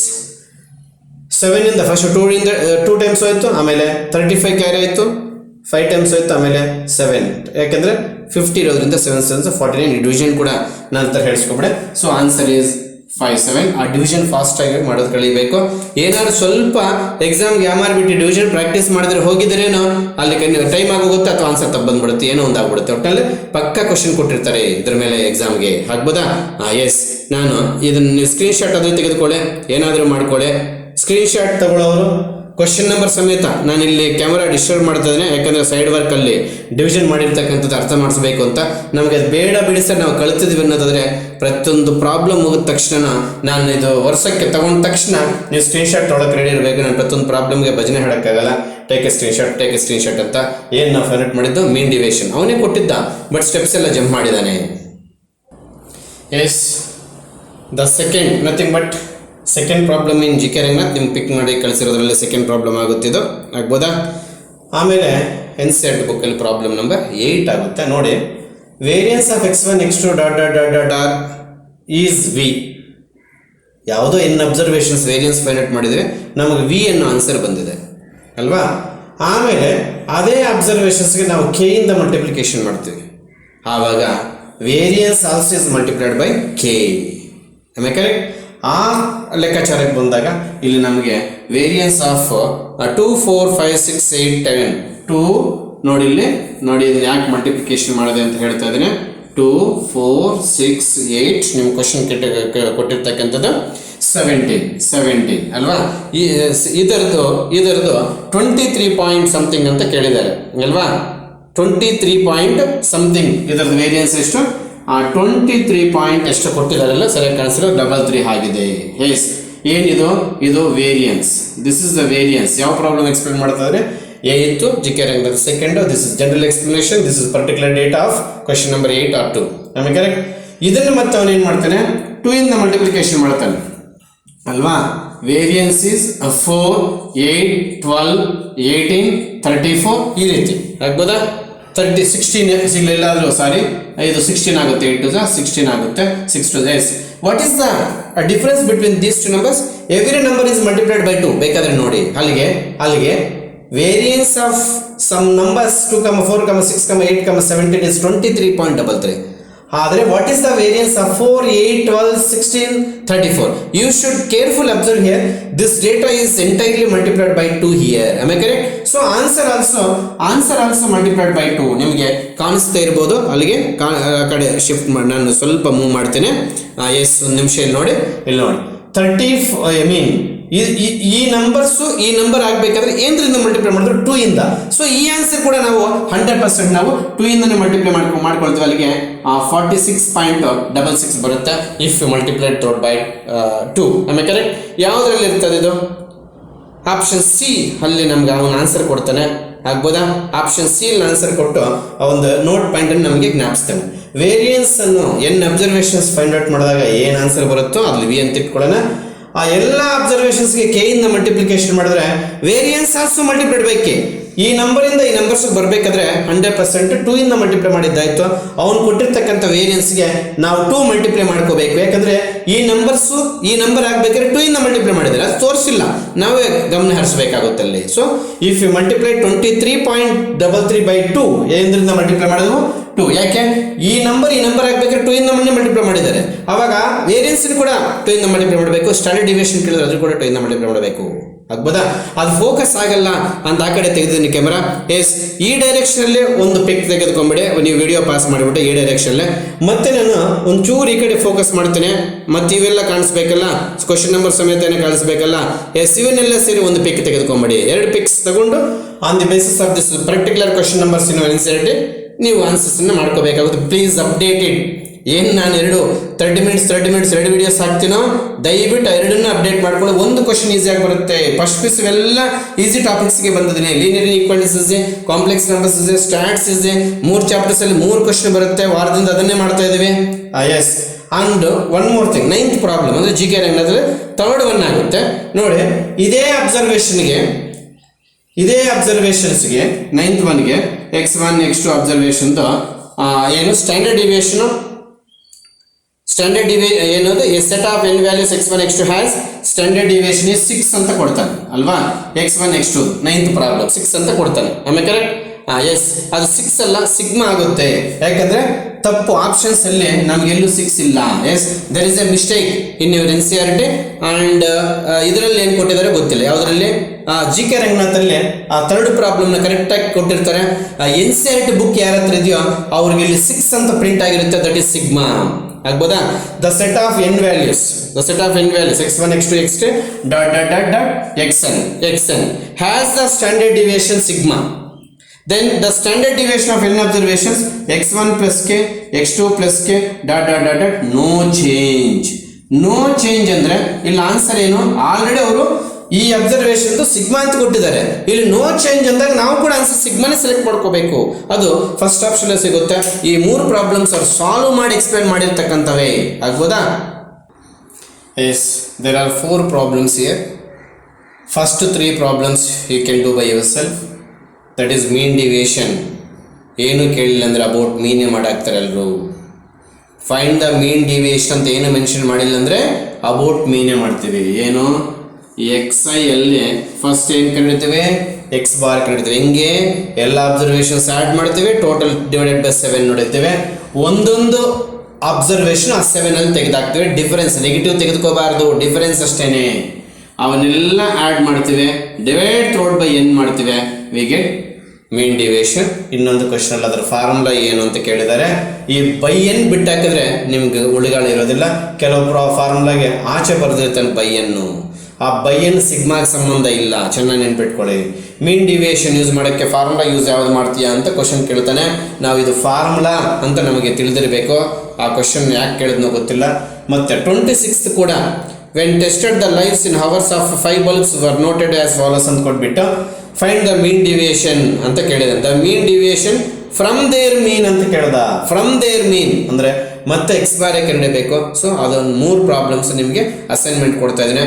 7 ಇಂದ ಫಸ್ಟ್ 2 ಟೈಮ್ಸ್ ಹೋಯ್ತು. ಆಮೇಲೆ 35 ಕ್ಯಾರಿ ಆಯಿತು. 5 ಟೈಮ್ಸ್ ಹೋಯ್ತು. ಆಮೇಲೆ 7. ಯಾಕೆಂದರೆ 50 ಇರೋದ್ರಿಂದ 7 7s 49. ಈ ಡಿವಿಷನ್ ಕೂಡ ನಂತರ ಹೇಳಿಸ್ಕೊಬಿಡೆ. So answer is 5 7. ಆ ಡಿವಿಷನ್ ಫಾಸ್ಟಾಗಿ ಮಾಡೋದು ಕಲಿಬೇಕು. ಏನಾದ್ರು ಸ್ವಲ್ಪ ಎಕ್ಸಾಮ್ಗೆ ಯಾಮಾರ್ಬಿಟ್ಟು ಡಿವಿಷನ್ ಪ್ರಾಕ್ಟೀಸ್ ಮಾಡಿದ್ರೆ ಹೋಗಿದ್ರೇನೋ ಅಲ್ಲಿ ಟೈಮ್ ಆಗೋಗುತ್ತೆ, ಅಥವಾ ಆನ್ಸರ್ ತಪ್ಪು ಬಂದ್ಬಿಡುತ್ತೆ, ಏನೋ ಒಂದು ಆಗ್ಬಿಡುತ್ತೆ. ಒಟ್ಟಲ್ಲಿ ಪಕ್ಕಾ ಕ್ವಶನ್ ಕೊಟ್ಟಿರ್ತಾರೆ ಇದ್ರ ಮೇಲೆ ಎಕ್ಸಾಮ್ಗೆ. ಆಗ್ಬೋದಾ? ಎಸ್. ನಾನು ಇದನ್ನು ನೀವು ಸ್ಕ್ರೀನ್ಶಾಟ್ ಅದ್ರ ತೆಗೆದುಕೊಳ್ಳಿ, ಏನಾದರೂ ಮಾಡ್ಕೊಳ್ಳಿ. ಸ್ಕ್ರೀನ್ಶಾಟ್ ತಗೊಳ್ಳೋರು ಕ್ವಶನ್ ನಂಬರ್ ಸಮೇತ ನಾನು ಇಲ್ಲಿ ಕ್ಯಾಮರಾ ಡಿಸ್ಟರ್ಬ್ ಮಾಡ್ತಾ ಇದ್ದೇನೆ. ಯಾಕಂದರೆ ಸೈಡ್ ವರ್ಕಲ್ಲಿ ಡಿವಿಷನ್ ಮಾಡಿರ್ತಕ್ಕಂಥದ್ದು ಅರ್ಥ ಮಾಡಿಸ್ಬೇಕು ಅಂತ. ನಮಗೆ ಅದು ಬೇಡ ಬಿಡಿ ಸರ್, ನಾವು ಕಳ್ತಿದ್ವಿ ಅನ್ನೋದಾದರೆ ಪ್ರತಿಯೊಂದು ಪ್ರಾಬ್ಲಮ್ ಮುಗಿದ ತಕ್ಷಣ ನಾನು ಇದು ವರ್ಷಕ್ಕೆ ತಗೊಂಡ ತಕ್ಷಣ ನೀವು ಸ್ಕ್ರೀನ್ಶಾಟ್ ತೊಗೊಳಕ್ಕೆ ರೆಡಿ ಇರಬೇಕು. ನಾನು ಪ್ರತಿಯೊಂದು ಪ್ರಾಬ್ಲಮ್ಗೆ ಭಜನೆ ಹೇಳೋಕ್ಕಾಗಲ್ಲ. ಟೇಕ್ ಎ ಸ್ಕ್ರೀನ್ಶಾಟ್ ಅಂತ ಏನು ನಾವು ಫೈನಟ್ ಮಾಡಿದ್ದು ಮೀನ್ ಡಿವಿಷನ್ ಅವನೇ ಕೊಟ್ಟಿದ್ದ, ಬಟ್ ಸ್ಟೆಪ್ಸ್ ಎಲ್ಲ ಜಂಪ್ ಮಾಡಿದ್ದಾನೆ. Yes. The second nothing but second problem in G K Ranganath ನಿಮ್ಗೆ ಪಿಕ್ ಮಾಡಿ ಕಳಿಸಿರೋದ್ರಲ್ಲಿ ಸೆಕೆಂಡ್ ಪ್ರಾಬ್ಲಮ್ ಆಗುತ್ತಿದ್ದು. ಆಗ್ಬೋದಾ? ಆಮೇಲೆ NCERT ಬುಕ್ಕಲ್ಲಿ ಪ್ರಾಬ್ಲಮ್ ನಂಬರ್ 8 ಆಗುತ್ತೆ ನೋಡಿ. Variance of x1 x2 ... is V. ಯಾವುದೋ n ಅಬ್ಸರ್ವೇಷನ್ಸ್ ವೇರಿಯನ್ಸ್ ಫೈನಟ್ ಮಾಡಿದರೆ ನಮಗೆ ವಿ ಅನ್ನೋ ಆನ್ಸರ್ ಬಂದಿದೆ ಅಲ್ವಾ? ಆಮೇಲೆ ಅದೇ ಅಬ್ಸರ್ವೇಷನ್ಸ್ಗೆ ನಾವು k ಇಂದ ಮಲ್ಟಿಪ್ಲಿಕೇಶನ್ ಮಾಡ್ತೀವಿ. ಆವಾಗ variance also is multiplied by k. ಆಮೇಲೆ ಕರೆಕ್ಟ್. ಆ ಲೆಕ್ಕಾಚಾರಕ್ಕೆ ಬಂದಾಗ ಇಲ್ಲಿ ನಮಗೆ ವೇರಿಯನ್ಸ್ ಆಫ್ 2 4 5 6 8 10 2 ನೋಡಿ. ಇಲ್ಲಿ ನೋಡಿ, ಇದನ್ನ ಯಾಕೆ ಮಲ್ಟಿಪ್ಲಿಕೇಶನ್ ಮಾಡಿದೆ ಅಂತ ಹೇಳ್ತಾ ಇದ್ದೀನಿ. 2 4 6 8 ನಿಮ್ಮ ಕ್ವಶನ್ ಕೊಟ್ಟಿರ್ತಕ್ಕಂಥದ್ದು 70 ಅಲ್ವಾ? ಇದರದು 23 ಪಾಯಿಂಟ್ ಸಮಥಿಂಗ್ ಅಂತ ಕೇಳಿದ್ದಾರೆ ಅಲ್ವಾ? 23 ಪಾಯಿಂಟ್ ಸಮಥಿಂಗ್ ಇದರದ್ದು ವೇರಿಯನ್ಸ್ ಎಷ್ಟು? 23 ಪಾಯಿಂಟ್ ಎಷ್ಟು ಕೊಟ್ಟಿದ್ದಾರಲ್ಲ, ಸರಿಯಾಗಿ ಕಾಣಿಸಿರೋ 3 ಆಗಿದೆ. ಎಸ್. ಏನಿದು? ಇದು variance. This is the variance. ಯಾವ ಪ್ರಾಬ್ಲಮ್ ಎಕ್ಸ್ಪ್ಲೇನ್ ಮಾಡ್ತಾ ಇದ್ದಾರೆ? ಎ ಇತ್ತು ಜಿ ಕೆ ರಂಗದ second. This is general explanation. This is particular date of question number 8 or 2. ಆಮೇಲೆ ಕರೆಕ್ಟ್. ಇದನ್ನು ಮತ್ತೆ ಅವನು ಏನು ಮಾಡ್ತಾನೆ? 2 ಇಂದ ಮಲ್ಟಿಪ್ಲಿಕೇಶನ್ ಮಾಡ್ತಾನೆ ಅಲ್ವಾ? ವೇರಿಯನ್ಸ್ ಈಸ್ 4 8 12 18 34 ಈ ರೀತಿ. ಆಗ್ಬೋದಾ? 16 ಸಿಗಲಿಲ್ಲ ಆದರೂ ಸಾರಿ, ಇದು 16 ಆಗುತ್ತೆ. 8 2 16 ಆಗುತ್ತೆ. 6 2 yes. What is the difference between these 2 numbers? Every number is multiplied by 2. ಬೇಕಾದ್ರೆ ನೋಡಿ, ಅಲ್ಲಿಗೆ variance of some numbers 2 4 6 8 17 is 23.33. ಆದರೆ what is the variance of 4 8 12 16 34? You should careful observe here. This data is entirely multiplied by 2 here. Am I correct? So answer also multiplied by 2 ನಿಮಗೆ ಕಾಣಿಸ್ತಾ ಇರ್ಬೋದು. ಅಲ್ಲಿಗೆ ಆ ಕಡೆ ಶಿಫ್ಟ್ ಮಾಡಿ ನಾನು ಸ್ವಲ್ಪ ಮೂವ್ ಮಾಡ್ತೇನೆ. ಎಸ್, ಒಂದು ನಿಮಿಷ ಇಲ್ಲಿ ನೋಡಿ. 30 ಈ ನಂಬರ್ಸು ಈ ನಂಬರ್ ಆಗಬೇಕಾದ್ರೆ ಏನರಿಂದ ಮಲ್ಟಿಪ್ಲೈ ಮಾಡಿದ್ರು? 2 ಇಂದ. ಸೊ ಈ ಆನ್ಸರ್ ಕೂಡ ನಾವು 100% ನಾವು 2 ಇಂದನೇ ಮಲ್ಟಿಪ್ಲೈ ಮಾಡ್ಕೊಳ್ತೀವಿ. ಅಲ್ಲಿಗೆ 46.66 ಬರುತ್ತೆ ಇಫ್ ಮಲ್ಟಿಪ್ಲೈಡ್ ಥ್ರೋಡ್ ಬೈ 2. ಆಮೇಲೆ ಕರೆಕ್ಟ್. ಯಾವುದರಲ್ಲಿ ಇರ್ತದೆ ಇದು? ಆಪ್ಷನ್ ಸಿ ಅಲ್ಲಿ ನಮ್ಗೆ ಅವನ ಆನ್ಸರ್ ಕೊಡ್ತಾನೆ. ಆಗ್ಬೋದಾ? ಆಪ್ಷನ್ ಸಿ ಅಲ್ಲಿ ಆನ್ಸರ್ ಕೊಟ್ಟು ಒಂದು ನೋಟ್ ಪಾಯಿಂಟ್ ಅನ್ನು ನಮಗೆ ಜ್ಞಾಪಿಸ್ತಾನೆ. ವೇರಿಯನ್ಸ್ ಅನ್ನು n ಅಬ್ಸರ್ವೇಷನ್ಸ್ ಫೈಂಡ್ ಔಟ್ ಮಾಡಿದಾಗ ಏನು ಆನ್ಸರ್ ಬರುತ್ತೋ ಅದ್ರಲ್ಲಿ ವಿ ಅಂತ ಇಟ್ಕೊಳ್ಳೋಣ. ಆ ಎಲ್ಲ ಅಬ್ಸರ್ವೇಷನ್ಸ್ಗೆ ಕೆ ಇಂದ ಮಲ್ಟಿಪ್ಲಿಕೇಶನ್ ಮಾಡಿದ್ರೆ variance also multiplied by K. ಈ ನಂಬರಿಂದ ಈ ನಂಬರ್ಸ್ ಬರಬೇಕಾದ್ರೆ 100% 2 ಇಂದ ಮಲ್ಟಿಪ್ಲೈ ಮಾಡಿದ್ದಾಯ್ತು. ಅವನು ಕೊಟ್ಟಿರ್ತಕ್ಕಂಥ ವೇರಿಯನ್ಸ್ಗೆ ನಾವು 2 ಮಲ್ಟಿಪ್ಲೈ ಮಾಡ್ಕೋಬೇಕು. ಯಾಕಂದ್ರೆ ಈ ನಂಬರ್ಸು ಈ ನಂಬರ್ ಆಗಬೇಕಾದ್ರೆ 2 ಇಂದ ಮಲ್ಟಿಪ್ಲೈ ಮಾಡಿದ್ರೆ ಅದು ತೋರಿಸಿಲ್ಲ, ನಾವೇ ಗಮನ ಹರಿಸಬೇಕಾಗುತ್ತೆ ಅಲ್ಲಿ. So if you multiply 23.33 by 2 ಏನರಿಂದ ಮಲ್ಟಿಪ್ಲೈ ಮಾಡಿದ್ವು? 2. ಯಾಕೆ ಈ ನಂಬರ್ ಆಗಬೇಕಾದ್ರೆ 2 ಇಂದ ಮಲ್ಟಿಪ್ಲೈ ಮಾಡಿದ್ದಾರೆ, ಅವಾಗ ವೇರಿಯನ್ಸ್ ಕೂಡ 2 ಇಂದ ಮಲ್ಟಿಪ್ಲೈ ಮಾಡಬೇಕು. ಸ್ಟ್ಯಾಂಡರ್ಡ್ ಡಿವಿಯೇಷನ್ ಕೇಳಿದ್ರೆ ಅದು ಕೂಡ 2 ಇಂದ ಮಲ್ಟಿಪ್ಲೈ ಮಾಡಬೇಕು. ಆಗ್ಬೋದಾ? ಅದು ಫೋಕಸ್ ಆಗಲ್ಲ ಅಂತ ಆ ಕಡೆ ತೆಗೆದಿದ್ದೀನಿ ಕ್ಯಾಮರಾ. ಎಸ್, ಈ ಡೈರೆಕ್ಷನ್ ಅಲ್ಲಿ ಒಂದು ಪಿಕ್ ತೆಗೆದುಕೊಂಡ್ಬಿಡಿ, ನೀವು ವಿಡಿಯೋ ಪಾಸ್ ಮಾಡಿಬಿಟ್ಟು ಈ ಡೈರೆಕ್ಷನ್ ಮತ್ತೆ ನಾನು ಒಂಚೂರು ಈ ಕಡೆ ಫೋಕಸ್ ಮಾಡ್ತೇನೆ. ಮತ್ತೆ ಇವೆಲ್ಲ ಕಾಣಿಸ್ಬೇಕಲ್ಲ, ಕ್ವಶನ್ ನಂಬರ್ ಸಮೇತನೇ ಕಾಣಿಸ್ಬೇಕಲ್ಲ. ಎಸ್, ಇವನ್ನೆಲ್ಲ ಸೇರಿ ಒಂದು ಪಿಕ್ ತೆಗೆದುಕೊಂಬಿಡಿ. 2 ಪಿಕ್ಸ್ ತಗೊಂಡು on the basis of this particular question numbers NCERT ನೀವು ಆನ್ಸರ್ಸ್ ಮಾಡ್ಕೋಬೇಕಾಗುತ್ತೆ. Please updated. ಏನು ನಾನು 30 ಮಿನಿಟ್ಸ್ 2 ವಿಡಿಯೋಸ್ ಹಾಕ್ತೀನೋ ದಯವಿಟ್ಟು 2 ಅಪ್ಡೇಟ್ ಮಾಡ್ಕೊಳ್ಳಿ. ಒಂದು ಕ್ವಶನ್ ಈಸಿಯಾಗಿ ಬರುತ್ತೆ. ಫಸ್ಟ್ ಪೀಸ್ ಎಲ್ಲ ಈಸಿ ಟಾಪಿಕ್ಸ್ಗೆ ಬಂದಿದ್ದೀನಿ. ಲೀನಿಯರ್ ಈಕ್ವಾಲಿಟೀಸ್ ಇದೆ, ಕಾಂಪ್ಲೆಕ್ಸ್ ನಂಬರ್ಸ್ ಇದೆ, ಸ್ಟ್ಯಾಟ್ಸ್ ಇದೆ. 3 ಚಾಪ್ಟರ್ಸ್ ಅಲ್ಲಿ 3 ಕ್ವಶನ್ ಬರುತ್ತೆ. ವಾರದಿಂದ ಅದನ್ನೇ ಮಾಡ್ತಾ ಇದ್ದೀವಿ. Yes, and one more thing, 9th problem ಅಂದರೆ GK ರಂಗದಲ್ಲಿ 3rd ಒನ್ ಆಗುತ್ತೆ ನೋಡಿ. ಇದೇ ಅಬ್ಸರ್ವೇಷನ್ಸ್ಗೆ 9th ಒನ್ಗೆ x1 x2 ಅಬ್ಸರ್ವೇಷನ್ದು ಏನು ಸ್ಟ್ಯಾಂಡರ್ಡ್ ಡಿವಿಯೇಷನು ಏನದು set of n values x1 x2 has standard deviation 6 ಅಂತ ಕೊಡ್ತಾನೆ ಅಲ್ವಾ. x1 x2 9th ಪ್ರಾಬ್ಲಮ್ 6 ಅಂತ ಕೊಡ್ತಾನೆ. ಆಮೇಲೆ ಕರೆಕ್ಟ್? ಎಸ್, ಅದು 6 ಅಲ್ಲ, ಸಿಗ್ಮಾ ಆಗುತ್ತೆ. ಯಾಕಂದ್ರೆ ತಪ್ಪು ಆಪ್ಷನ್ಸ್ ಅಲ್ಲಿ ನಮ್ಗೆ ಎಲ್ಲೂ 6 ಇಲ್ಲ. Yes, there is a mistake in your NCERT and ಇದರಲ್ಲಿ ಏನು ಕೊಟ್ಟಿದ್ದಾರೆ ಗೊತ್ತಿಲ್ಲ. ಯಾವುದರಲ್ಲಿ? GK ರಂಗನಾಥಲ್ಲಿ 3rd ಪ್ರಾಬ್ಲಮ್ ನ ಕರೆಕ್ಟ್ ಆಗಿ ಕೊಟ್ಟಿರ್ತಾರೆ. NCERT ಬುಕ್ ಯಾರ ಹತ್ರ ಇದೆಯೋ ಅವ್ರಿಗೆ ಇಲ್ಲಿ 6 ಅಂತ ಪ್ರಿಂಟ್ ಆಗಿರುತ್ತೆ. That is sigma. ಆಗ್ಬೋದಾ? The set of n values x1 x2 x3 xn has the standard deviation sigma. Then the standard deviation of n observations x1 plus k x2 plus k no change ಅಂದ್ರೆ ಇಲ್ಲಿ answer ಏನು? Already ಅವರು ಈ observation sigma ಅಂತ ಕೊಟ್ಟಿದ್ದಾರೆ. ಇಲ್ಲಿ no change ಅಂದಾಗ ನಾವು ಕೂಡ ಆನ್ಸರ್ ಸಿಗ್ಮಾನೇ ಸೆಲೆಕ್ಟ್ ಮಾಡ್ಕೋಬೇಕು. ಅದು ಫಸ್ಟ್ ಆಪ್ಷನ್ ಸಿಗುತ್ತೆ. ಈ 3 ಪ್ರಾಬ್ಲಮ್ಸ್ ಅವ್ರು ಸಾಲ್ವ್ ಮಾಡಿ ಎಕ್ಸ್ಪ್ಲೇನ್ ಮಾಡಿರ್ತಕ್ಕಂಥವೇ. ಆಗ್ಬೋದಾ? Yes, there are 4 problems here. First 3 problems you can do by yourself. That is mean deviation. ಏನು ಕೇಳಿಲ್ಲ ಅಂದರೆ ಅಬೌಟ್ ಮೀನೇ ಮಾಡಾಕ್ತಾರೆ ಎಲ್ಲರೂ. ಫೈಂಡ್ ದ ಮೀನ್ ಡಿವಿಯೇಷನ್ ಅಂತ ಏನು ಮೆನ್ಷನ್ ಮಾಡಿಲ್ಲ ಅಂದರೆ ಅಬೌಟ್ ಮೀನೇ ಮಾಡ್ತೀವಿ. ಏನು XI ಅಲ್ಲಿ ಫಸ್ಟ್ ಏನು ಕಂಡಿಡ್ತೀವಿ? X bar ಕಂಡಿಡ್ತೀವಿ. ಹೆಂಗೆ? ಎಲ್ಲ ಅಬ್ಸರ್ವೇಷನ್ಸ್ ಆ್ಯಡ್ ಮಾಡ್ತೀವಿ, ಟೋಟಲ್ ಡಿವೈಡೆಡ್ ಬೈ 7 ನೋಡಿರ್ತೀವಿ. ಒಂದೊಂದು ಅಬ್ಸರ್ವೇಷನ್ ಆ 7 ಅಲ್ಲಿ ತೆಗೆದಾಕ್ತೀವಿ. ಡಿಫರೆನ್ಸ್ ನೆಗೆಟಿವ್ ತೆಗೆದುಕೋಬಾರ್ದು, ಡಿಫರೆನ್ಸ್ ಅಷ್ಟೇನೆ. ಅವನ್ನೆಲ್ಲ ಆ್ಯಡ್ ಮಾಡ್ತೀವಿ, ಡಿವೈಡ್ ಥ್ರೋಟ್ ಬೈ n ಮಾಡ್ತೀವಿ. We get mean deviation. ಇನ್ನೊಂದು ಕ್ವಶನ್ ಅಲ್ಲಿ ಅದರ ಫಾರ್ಮುಲಾ ಏನು ಅಂತ ಕೇಳಿದ್ದಾರೆ. ಈ ಬೈ n ಬಿಟ್ಟು ಹಾಕಿದ್ರೆ ನಿಮ್ಗೆ ಉಳಿಗಾಳು ಇರೋದಿಲ್ಲ. ಕೆಲವು ಫಾರ್ಮುಲಾಗೆ ಆಚೆ ಬರೆದಿರ್ತಾನೆ ಬೈ n. ಆ ಬೈ n ಸಿಗ್ಮಾಗೆ ಸಂಬಂಧ ಇಲ್ಲ, ಚೆನ್ನಾಗಿ ನೆನ್ಪಿಟ್ಕೊಳ್ಳಿ. ಮೀನ್ ಡಿವಿಯೇಷನ್ ಯೂಸ್ ಮಾಡೋಕ್ಕೆ ಫಾರ್ಮುಲಾ ಯೂಸ್ ಯಾವ್ದು ಮಾಡ್ತೀಯಾ ಅಂತ ಕ್ವಶನ್ ಕೇಳ್ತಾನೆ. ನಾವು ಇದು ಫಾರ್ಮುಲಾ ಅಂತ ನಮಗೆ ತಿಳಿದಿರಬೇಕು. ಆ ಕ್ವಶನ್ ಯಾಕೆ ಕೇಳಿದ್ನೋ ಗೊತ್ತಿಲ್ಲ. ಮತ್ತೆ 26th ಕೂಡ when tested the lives in hours of 5 bulbs were noted as follows ಅಂತ ಕೊಟ್ಬಿಟ್ಟು ಫೈಂಡ್ ದ ಮೀನ್ ಡಿವಿಯೇಷನ್ ಅಂತ ಕೇಳಿದೆ. The mean deviation from their mean ಅಂತ ಕೇಳ್ದ. ಫ್ರಮ್ ದೇರ್ ಮೀನ್ ಅಂದರೆ ಮತ್ತೆ X ಬಾರೇ ಕಂಡಿಡಬೇಕು. ಸೊ ಅದೊಂದು 3 ಪ್ರಾಬ್ಲಮ್ಸ್ ನಿಮಗೆ ಅಸೈನ್ಮೆಂಟ್ ಕೊಡ್ತಾ ಇದ್ದೀನಿ.